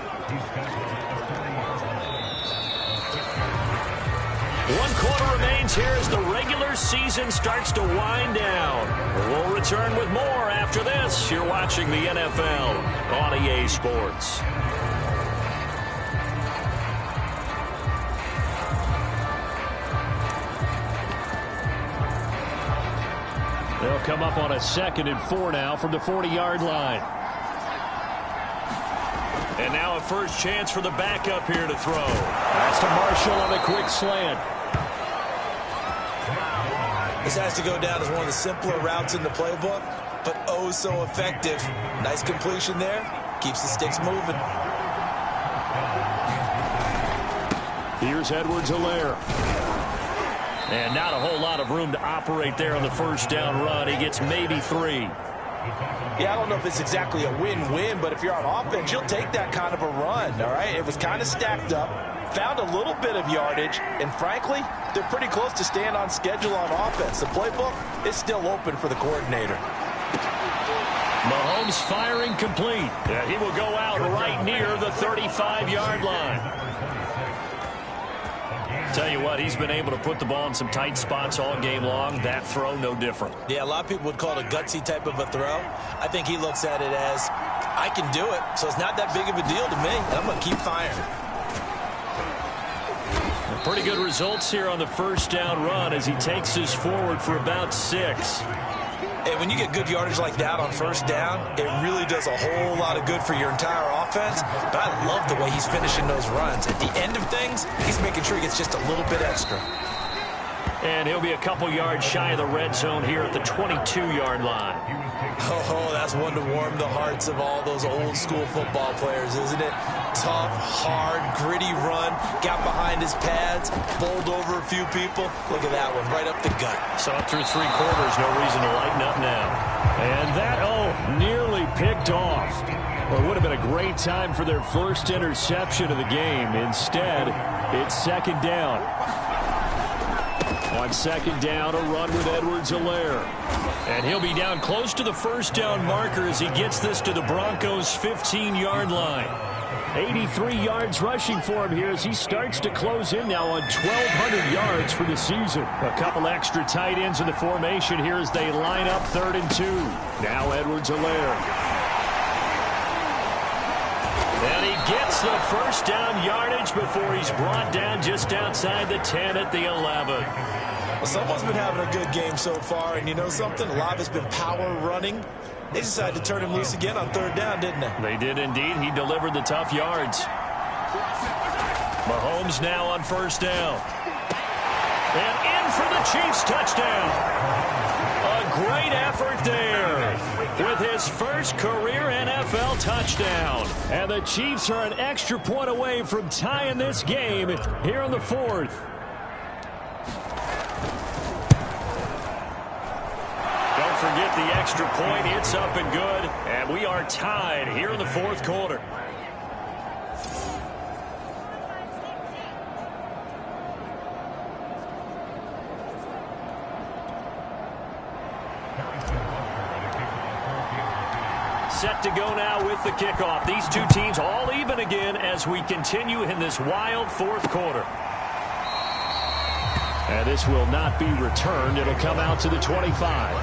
1 quarter remains here as the regular season starts to wind down. We'll return with more after this. You're watching the NFL on EA Sports. They'll come up on a 2nd and 4 now from the 40-yard line. And now a first chance for the backup here to throw. That's to Marshall on a quick slant. This has to go down as one of the simpler routes in the playbook, but oh so effective. Nice completion there. Keeps the sticks moving. Here's Edwards-Helaire. And not a whole lot of room to operate there on the first down run. He gets maybe 3. Yeah, I don't know if it's exactly a win-win, but if you're on offense, you'll take that kind of a run, all right? It was kind of stacked up, found a little bit of yardage, and frankly, they're pretty close to staying on schedule on offense. The playbook is still open for the coordinator. Mahomes firing complete. Yeah, he will go out right near the 35-yard line. Tell you what, he's been able to put the ball in some tight spots all game long. That throw, no different. Yeah, a lot of people would call it a gutsy type of a throw. I think he looks at it as, I can do it, so it's not that big of a deal to me, and I'm going to keep firing. Pretty good results here on the first down run as he takes this forward for about 6. And when you get good yardage like that on first down, it really does a whole lot of good for your entire offense. But I love the way he's finishing those runs. At the end of things, he's making sure he gets just a little bit extra. And he'll be a couple yards shy of the red zone here at the 22-yard line. Oh, that's one to warm the hearts of all those old-school football players, isn't it? Tough, hard, gritty run, got behind his pads, bowled over a few people. Look at that one, right up the gut. Saw it through 3 quarters, no reason to lighten up now. And that, nearly picked off. Well, it would have been a great time for their first interception of the game. Instead, it's second down. On second down, a run with Edwards-Helaire. And he'll be down close to the first down marker as he gets this to the Broncos' 15-yard line. 83 yards rushing for him here as he starts to close in now on 1,200 yards for the season. A couple extra tight ends in the formation here as they line up 3rd and 2. Now Edwards-Helaire. And he gets the first down yardage before he's brought down just outside the 10 at the 11. Well, someone's been having a good game so far, and you know something? A lot of it's been power running. They decided to turn him loose again on 3rd down, didn't they? They did indeed. He delivered the tough yards. Mahomes now on 1st down. And in for the Chiefs touchdown. A great effort there with his first career NFL touchdown. And the Chiefs are an extra point away from tying this game here in the 4th. Don't forget the extra point. It's up and good. And we are tied here in the 4th quarter. Set to go now with the kickoff. These two teams all even again as we continue in this wild 4th quarter. And this will not be returned. It'll come out to the 25.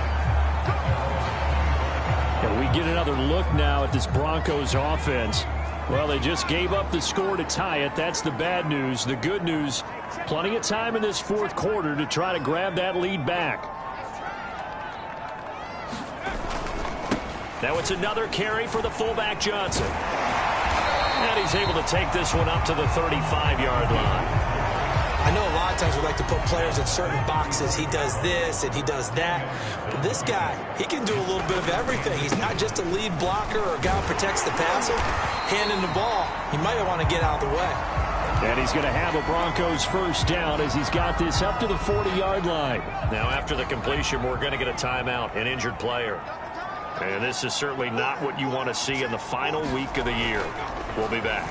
And we get another look now at this Broncos offense. Well, they just gave up the score to tie it. That's the bad news. The good news, plenty of time in this 4th quarter to try to grab that lead back. Now it's another carry for the fullback Johnson. And he's able to take this one up to the 35-yard line. I know a lot of times we like to put players in certain boxes. He does this and he does that. But this guy, he can do a little bit of everything. He's not just a lead blocker or a guy who protects the passer. Handing the ball, he might want to get out of the way. And he's going to have a Broncos first down as he's got this up to the 40-yard line. Now after the completion, we're going to get a timeout, an injured player. And this is certainly not what you want to see in the final week of the year. We'll be back.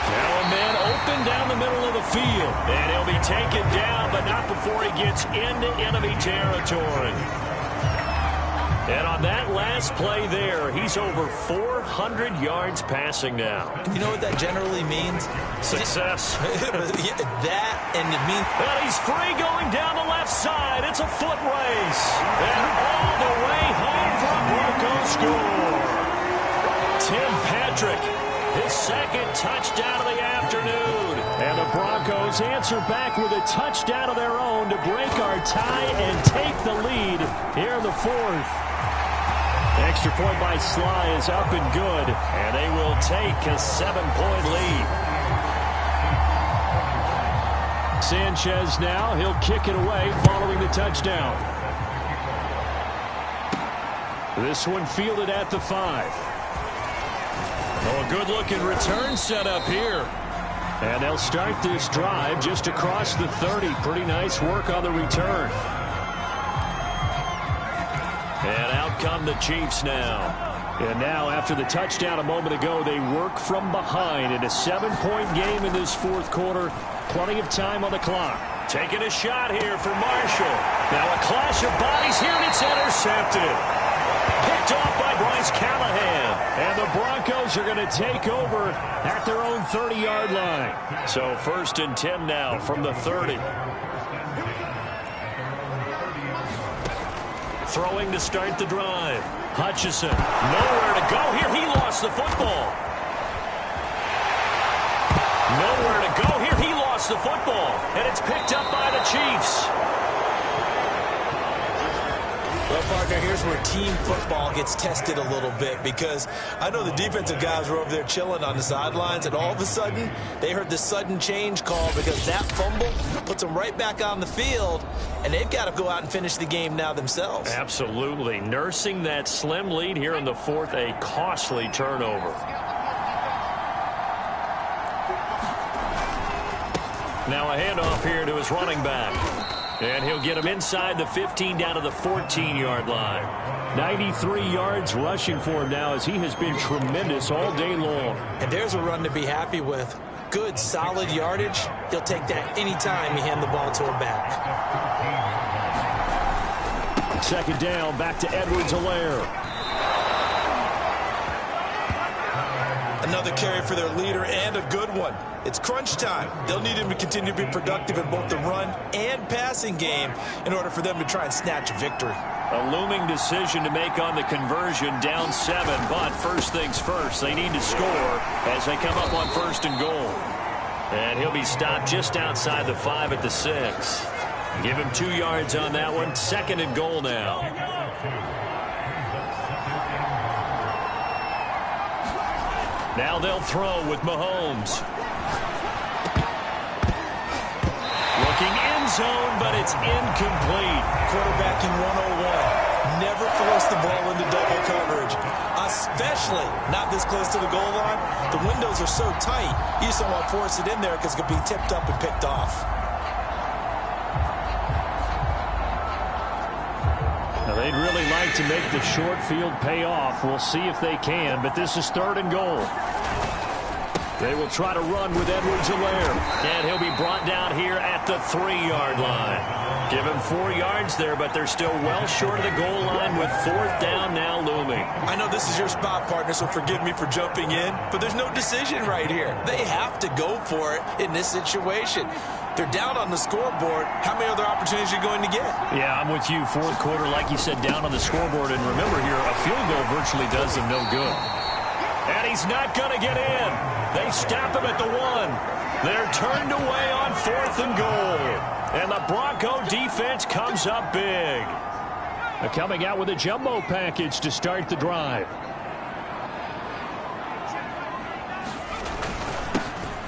Now a man open down the middle of the field. And he'll be taken down, but not before he gets into enemy territory. And on that last play there, he's over 400 yards passing now. You know what that generally means? Success. That and it means... And he's free going down the left side. It's a foot race. And all the way home for a Broncos score. Tim Patrick, his second touchdown of the afternoon. And the Broncos answer back with a touchdown of their own to break our tie and take the lead here in the 4th. Extra point by Sly is up and good, and they will take a 7-point lead. Sanchez now, he'll kick it away following the touchdown. This one fielded at the 5. Oh, a good-looking return set up here. And they'll start this drive just across the 30. Pretty nice work on the return. And out come the Chiefs now. And now, after the touchdown a moment ago, they work from behind in a 7-point game in this 4th quarter. Plenty of time on the clock. Taking a shot here for Marshall. Now a clash of bodies here, and it's intercepted. Picked off by Bryce Callahan. And the Broncos are going to take over at their own 30-yard line. So 1st and 10 now from the 30. Throwing to start the drive. Hutchison, nowhere to go here. He lost the football. Nowhere to go here. He lost the football. And it's picked up by the Chiefs. Well, Partner, here's where team football gets tested a little bit, because I know the defensive guys were over there chilling on the sidelines, and all of a sudden, they heard the sudden change call because that fumble puts them right back on the field, and they've got to go out and finish the game now themselves. Absolutely. Nursing that slim lead here in the fourth, a costly turnover. Now a handoff here to his running back. And he'll get him inside the 15 down to the 14-yard line. 93 yards rushing for him now as he has been tremendous all day long. And there's a run to be happy with. Good, solid yardage. He'll take that anytime you hand the ball to a back. Second down, back to Edwards-Helaire. Another carry for their leader, and a good one. It's crunch time. They'll need him to continue to be productive in both the run and passing game in order for them to try and snatch a victory. A looming decision to make on the conversion, down 7, but first things first, they need to score as they come up on 1st and goal. And he'll be stopped just outside the 5 at the 6. Give him 2 yards on that one. 2nd and goal now. Now they'll throw with Mahomes. Looking end zone, but it's incomplete. Quarterbacking 101. Never force the ball into double coverage, especially not this close to the goal line. The windows are so tight, you just don't want to force it in there because it could be tipped up and picked off. Now they'd really like to make the short field pay off. We'll see if they can, but this is 3rd and goal. They will try to run with Edwards-Helaire. And he'll be brought down here at the 3-yard line. Give him 4 yards there, but they're still well short of the goal line with 4th down now looming. I know this is your spot, partner, so forgive me for jumping in, but there's no decision right here. They have to go for it in this situation. They're down on the scoreboard. How many other opportunities are you going to get? Yeah, I'm with you. 4th quarter, like you said, down on the scoreboard. And remember here, a field goal virtually does them no good. And he's not going to get in. They stop him at the 1. They're turned away on 4th and goal. And the Bronco defense comes up big. They're coming out with a jumbo package to start the drive.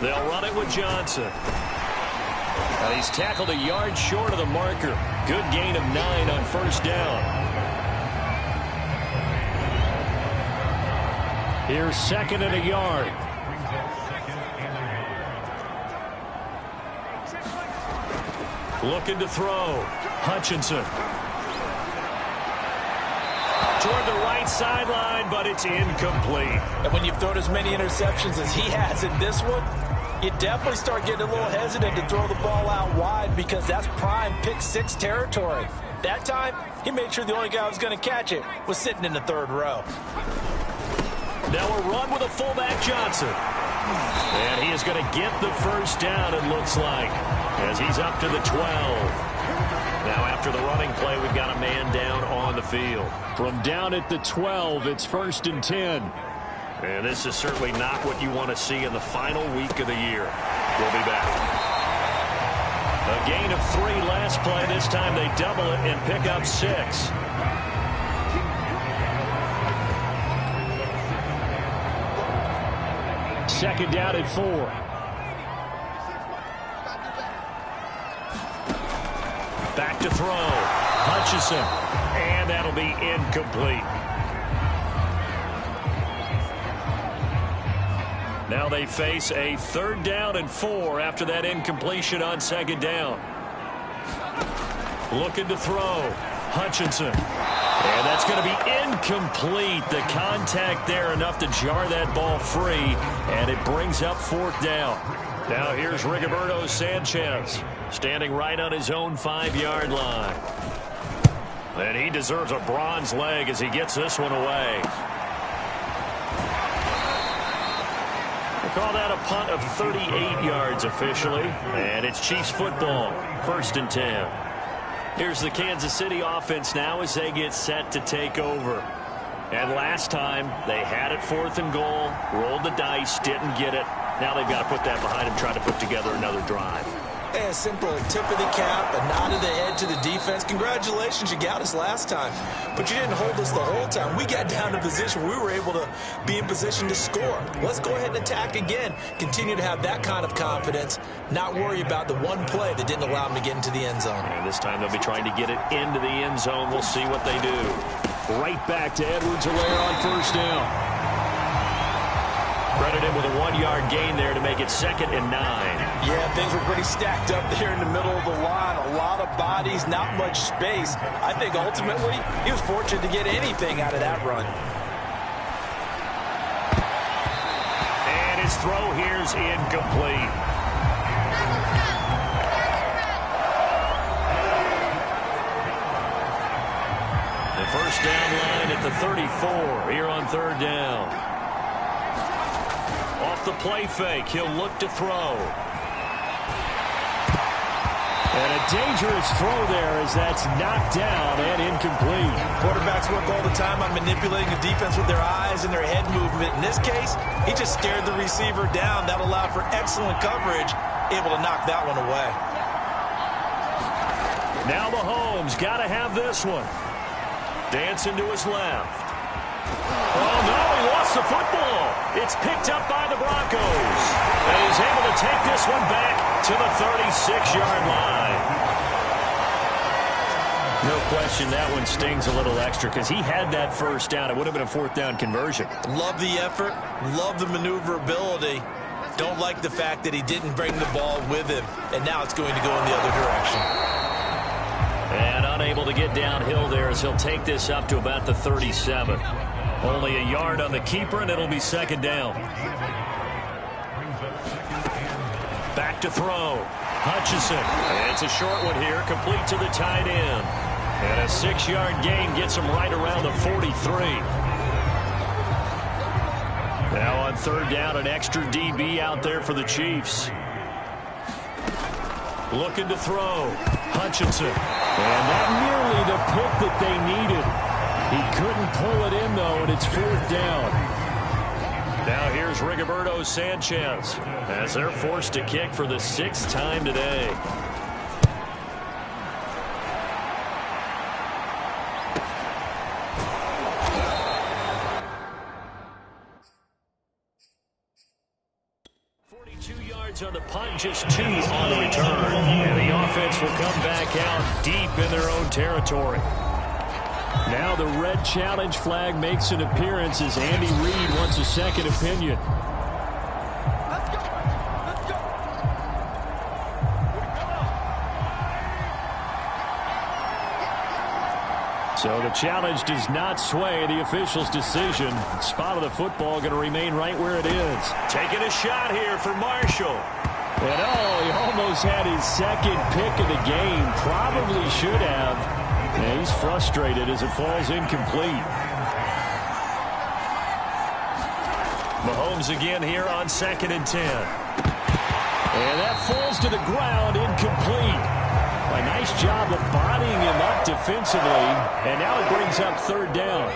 They'll run it with Johnson. And he's tackled a yard short of the marker. Good gain of 9 on 1st down. Here's 2nd and a yard. Looking to throw. Hutchinson. Toward the right sideline, but it's incomplete. And when you've thrown as many interceptions as he has in this one, you definitely start getting a little hesitant to throw the ball out wide because that's prime pick 6 territory. That time, he made sure the only guy who was going to catch it was sitting in the 3rd row. Now a run with a fullback Johnson. And he is going to get the 1st down, it looks like, as he's up to the 12. Now after the running play, we've got a man down on the field. From down at the 12, it's 1st and 10. And this is certainly not what you want to see in the final week of the year. We'll be back. A gain of 3 last play. This time they double it and pick up 6. Second down at 4. Back to throw. Hutchinson. And that'll be incomplete. Now they face a 3rd down and 4 after that incompletion on 2nd down. Looking to throw. Hutchinson. And that's going to be incomplete. The contact there enough to jar that ball free, and it brings up 4th down. Now here's Rigoberto Sanchez standing right on his own 5-yard line. And he deserves a bronze leg as he gets this one away. We'll call that a punt of 38 yards officially, and it's Chiefs football, 1st and 10. Here's the Kansas City offense now as they get set to take over. And last time, they had it 4th and goal, rolled the dice, didn't get it. Now they've got to put that behind them, try to put together another drive. a simple tip of the cap, a nod of the head to the defense. Congratulations, you got us last time. But you didn't hold us the whole time. We got down to position where we were able to be in position to score. Let's go ahead and attack again. Continue to have that kind of confidence, not worry about the one play that didn't allow them to get into the end zone. And this time they'll be trying to get it into the end zone. We'll see what they do. Right back to Edwards-Helaire on first down. Credit him with a 1-yard gain there to make it 2nd and 9. Yeah, things were pretty stacked up there in the middle of the line. A lot of bodies, not much space. I think ultimately he was fortunate to get anything out of that run. And his throw here's incomplete. The first down line at the 34 here on 3rd down. Off the play fake, he'll look to throw. And a dangerous throw there as that's knocked down and incomplete. Quarterbacks work all the time on manipulating the defense with their eyes and their head movement. In this case, he just stared the receiver down. That allowed for excellent coverage, able to knock that one away. Now Mahomes got to have this one. Dancing to his left. Oh, no, he lost the football. It's picked up by the Broncos. And he's able to take this one back to the 36-yard line. No question that one stings a little extra because he had that first down. It would have been a 4th down conversion. Love the effort. Love the maneuverability. Don't like the fact that he didn't bring the ball with him. And now it's going to go in the other direction. And unable to get downhill there as he'll take this up to about the 37. Only a yard on the keeper, and it'll be 2nd down. Back to throw. Hutchinson. And it's a short one here, complete to the tight end. And a 6-yard gain gets him right around the 43. Now on 3rd down, an extra DB out there for the Chiefs. Looking to throw. Hutchinson. And that nearly the pick that they needed. He couldn't pull it in, though, and it's 4th down. Now here's Rigoberto Sanchez as they're forced to kick for the 6th time today. On the punt, just 2 on the return. And the offense will come back out deep in their own territory. Now the red challenge flag makes an appearance as Andy Reid wants a second opinion. Let's go. Let's go. So the challenge does not sway the official's decision. Spot of the football going to remain right where it is. Taking a shot here for Marshall. And oh, he almost had his 2nd pick of the game. Probably should have. And he's frustrated as it falls incomplete. Mahomes again here on 2nd and 10. And that falls to the ground, incomplete. A nice job of bodying him up defensively. And now it brings up 3rd down.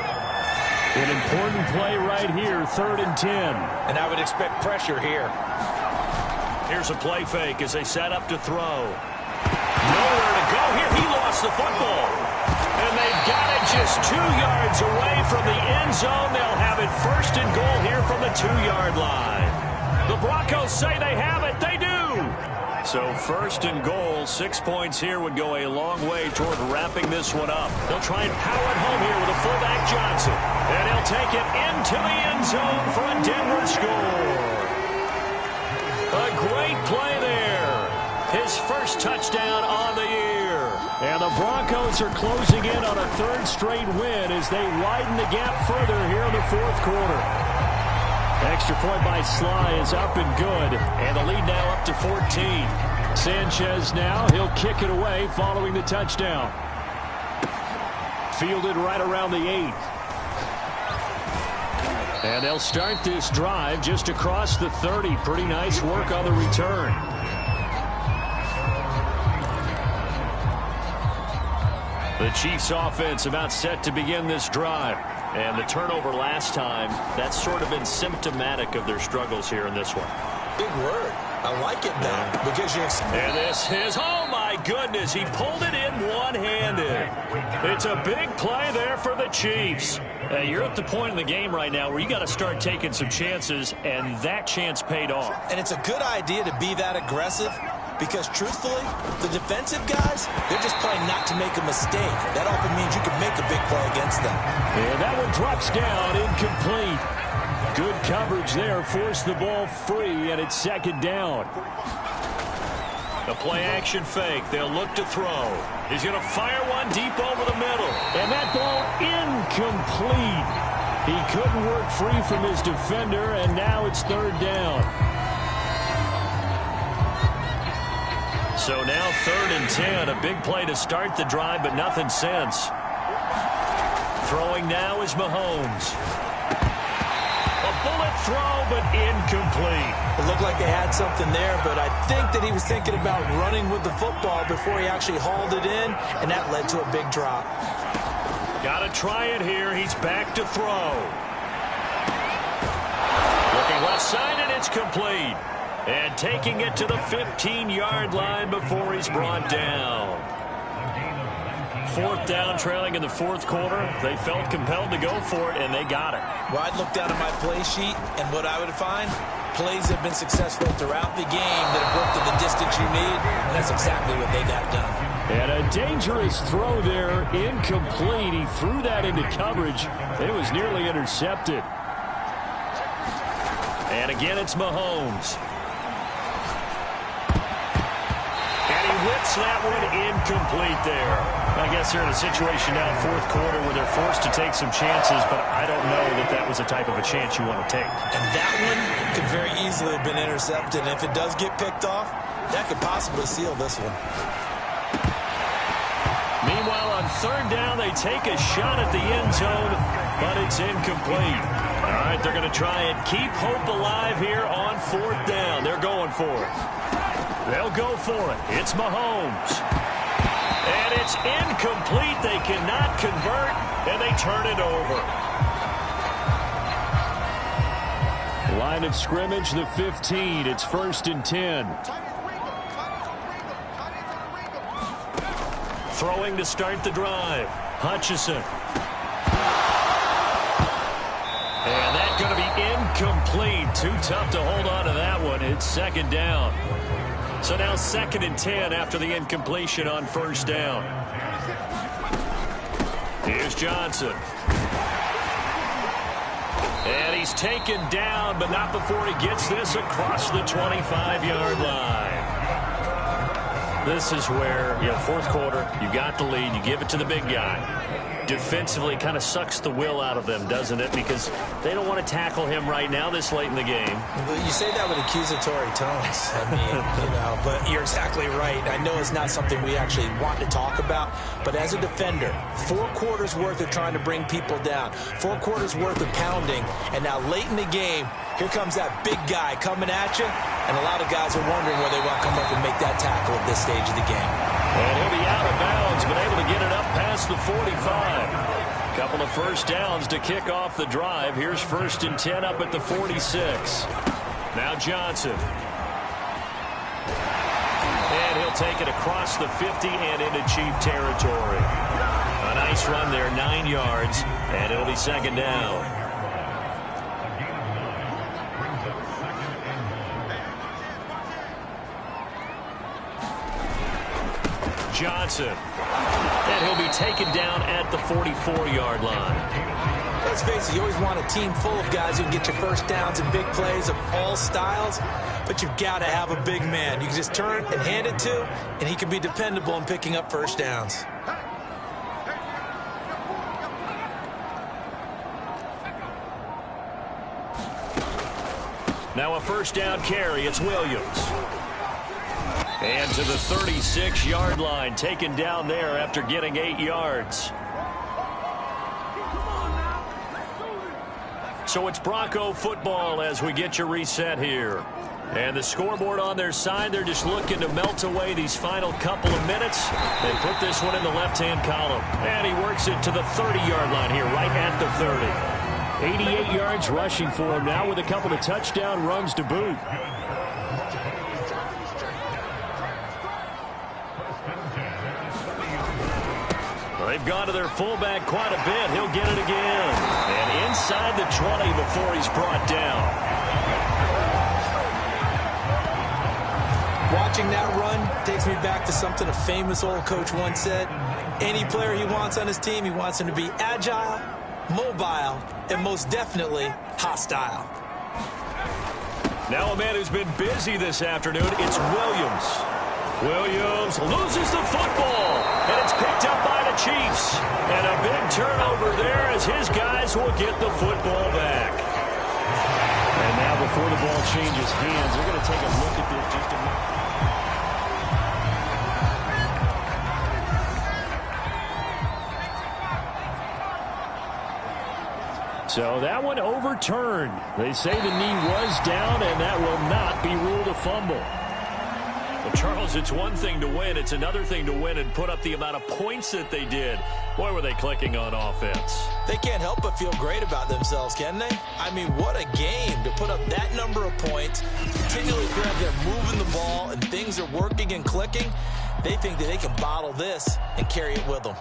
An important play right here, 3rd and 10. And I would expect pressure here. Here's a play fake as they set up to throw. Nowhere to go here. He lost the football. And they've got it just 2 yards away from the end zone. They'll have it 1st and goal here from the 2-yard line. The Broncos say they have it. They do. So 1st and goal, 6 points here would go a long way toward wrapping this one up. They'll try and power it home here with a fullback Johnson. And he'll take it into the end zone for a Denver score. A great play there. His 1st touchdown on the year. And the Broncos are closing in on a 3rd straight win as they widen the gap further here in the 4th quarter. Extra point by Sly is up and good. And the lead now up to 14. Sanchez now, he'll kick it away following the touchdown. Fielded right around the 8. And they'll start this drive just across the 30. Pretty nice work on the return. The Chiefs offense about set to begin this drive. And the turnover last time, that's sort of been symptomatic of their struggles here in this one. Big word. I like it, though, because you're... And this is, oh my goodness, he pulled it in one-handed. It's a big play there for the Chiefs. You're at the point in the game right now where you got to start taking some chances, and that chance paid off. And it's a good idea to be that aggressive because, truthfully, the defensive guys, they're just playing not to make a mistake. That often means you can make a big play against them. And that one drops down, incomplete. Good coverage there, forced the ball free, and it's second down. The play-action fake. They'll look to throw. He's going to fire one deep over the middle. And that ball incomplete. He couldn't work free from his defender, and now it's third down. So now 3rd and 10. A big play to start the drive, but nothing since. Throwing now is Mahomes. Bullet throw, but incomplete. It looked like they had something there, but I think that he was thinking about running with the football before he actually hauled it in, and that led to a big drop. Got to try it here. He's back to throw. Looking left side, and it's complete. And taking it to the 15-yard line before he's brought down. 4th down, trailing in the 4th quarter. They felt compelled to go for it, and they got it. Well, I'd look down at my play sheet, and what I would find, plays have been successful throughout the game that have worked at the distance you need, and that's exactly what they got done. And a dangerous throw there, incomplete. He threw that into coverage. It was nearly intercepted. And again, it's Mahomes. And he whips that one incomplete there. I guess they're in a situation now, 4th quarter, where they're forced to take some chances, but I don't know that that was the type of a chance you want to take. And that one could very easily have been intercepted. And if it does get picked off, that could possibly seal this one. Meanwhile, on 3rd down, they take a shot at the end zone, but it's incomplete. All right, they're going to try and keep hope alive here on 4th down. They're going for it. They'll go for it. It's Mahomes. And it's incomplete. They cannot convert, and they turn it over. Line of scrimmage, the 15. It's 1st and 10. Throwing to start the drive. Hutchinson. And that's going to be incomplete. Too tough to hold on to that one. It's 2nd down. So now 2nd and 10 after the incompletion on 1st down. Here's Johnson. And he's taken down, but not before he gets this across the 25-yard line. This is where, 4th quarter, you got the lead, you give it to the big guy. Defensively, kind of sucks the will out of them, doesn't it? Because they don't want to tackle him right now this late in the game. You say that with accusatory tones. I mean, but you're exactly right. I know it's not something we actually want to talk about, but as a defender, 4 quarters worth of trying to bring people down, 4 quarters worth of pounding, and now late in the game, here comes that big guy coming at you, and a lot of guys are wondering where they want to come up and make that tackle at this stage of the game. And he'll be out of bounds, but able to get it up past the 45. Couple of 1st downs to kick off the drive. Here's 1st and 10 up at the 46. Now Johnson. And he'll take it across the 50 and into Chief territory. A nice run there, 9 yards, and it'll be 2nd down. Johnson. And he'll be taken down at the 44-yard line. Let's face it, you always want a team full of guys who can get you 1st downs and big plays of all styles, but you've got to have a big man. You can just turn and hand it to, and he can be dependable in picking up 1st downs. Now a 1st down carry. It's Williams. And to the 36-yard line, taken down there after getting 8 yards. So it's Bronco football as we get you reset here. And the scoreboard on their side, they're just looking to melt away these final couple of minutes. They put this one in the left-hand column. And he works it to the 30-yard line here, right at the 30. 88 yards rushing for him now with a couple of touchdown runs to boot. They've gone to their fullback quite a bit. He'll get it again. And inside the 20 before he's brought down. Watching that run takes me back to something a famous old coach once said. Any player he wants on his team, he wants him to be agile, mobile, and most definitely hostile. Now a man who's been busy this afternoon, it's Williams. Williams loses the football, and it's picked up by the Chiefs. And a big turnover there as his guys will get the football back. And now before the ball changes hands, they're going to take a look at this just a minute. So that one overturned. They say the knee was down, and that will not be ruled a fumble. Well, Charles, it's one thing to win. It's another thing to win and put up the amount of points that they did. Boy, were they clicking on offense. They can't help but feel great about themselves, can they? I mean, what a game to put up that number of points. Continually feel like they're moving the ball and things are working and clicking. They think that they can bottle this and carry it with them.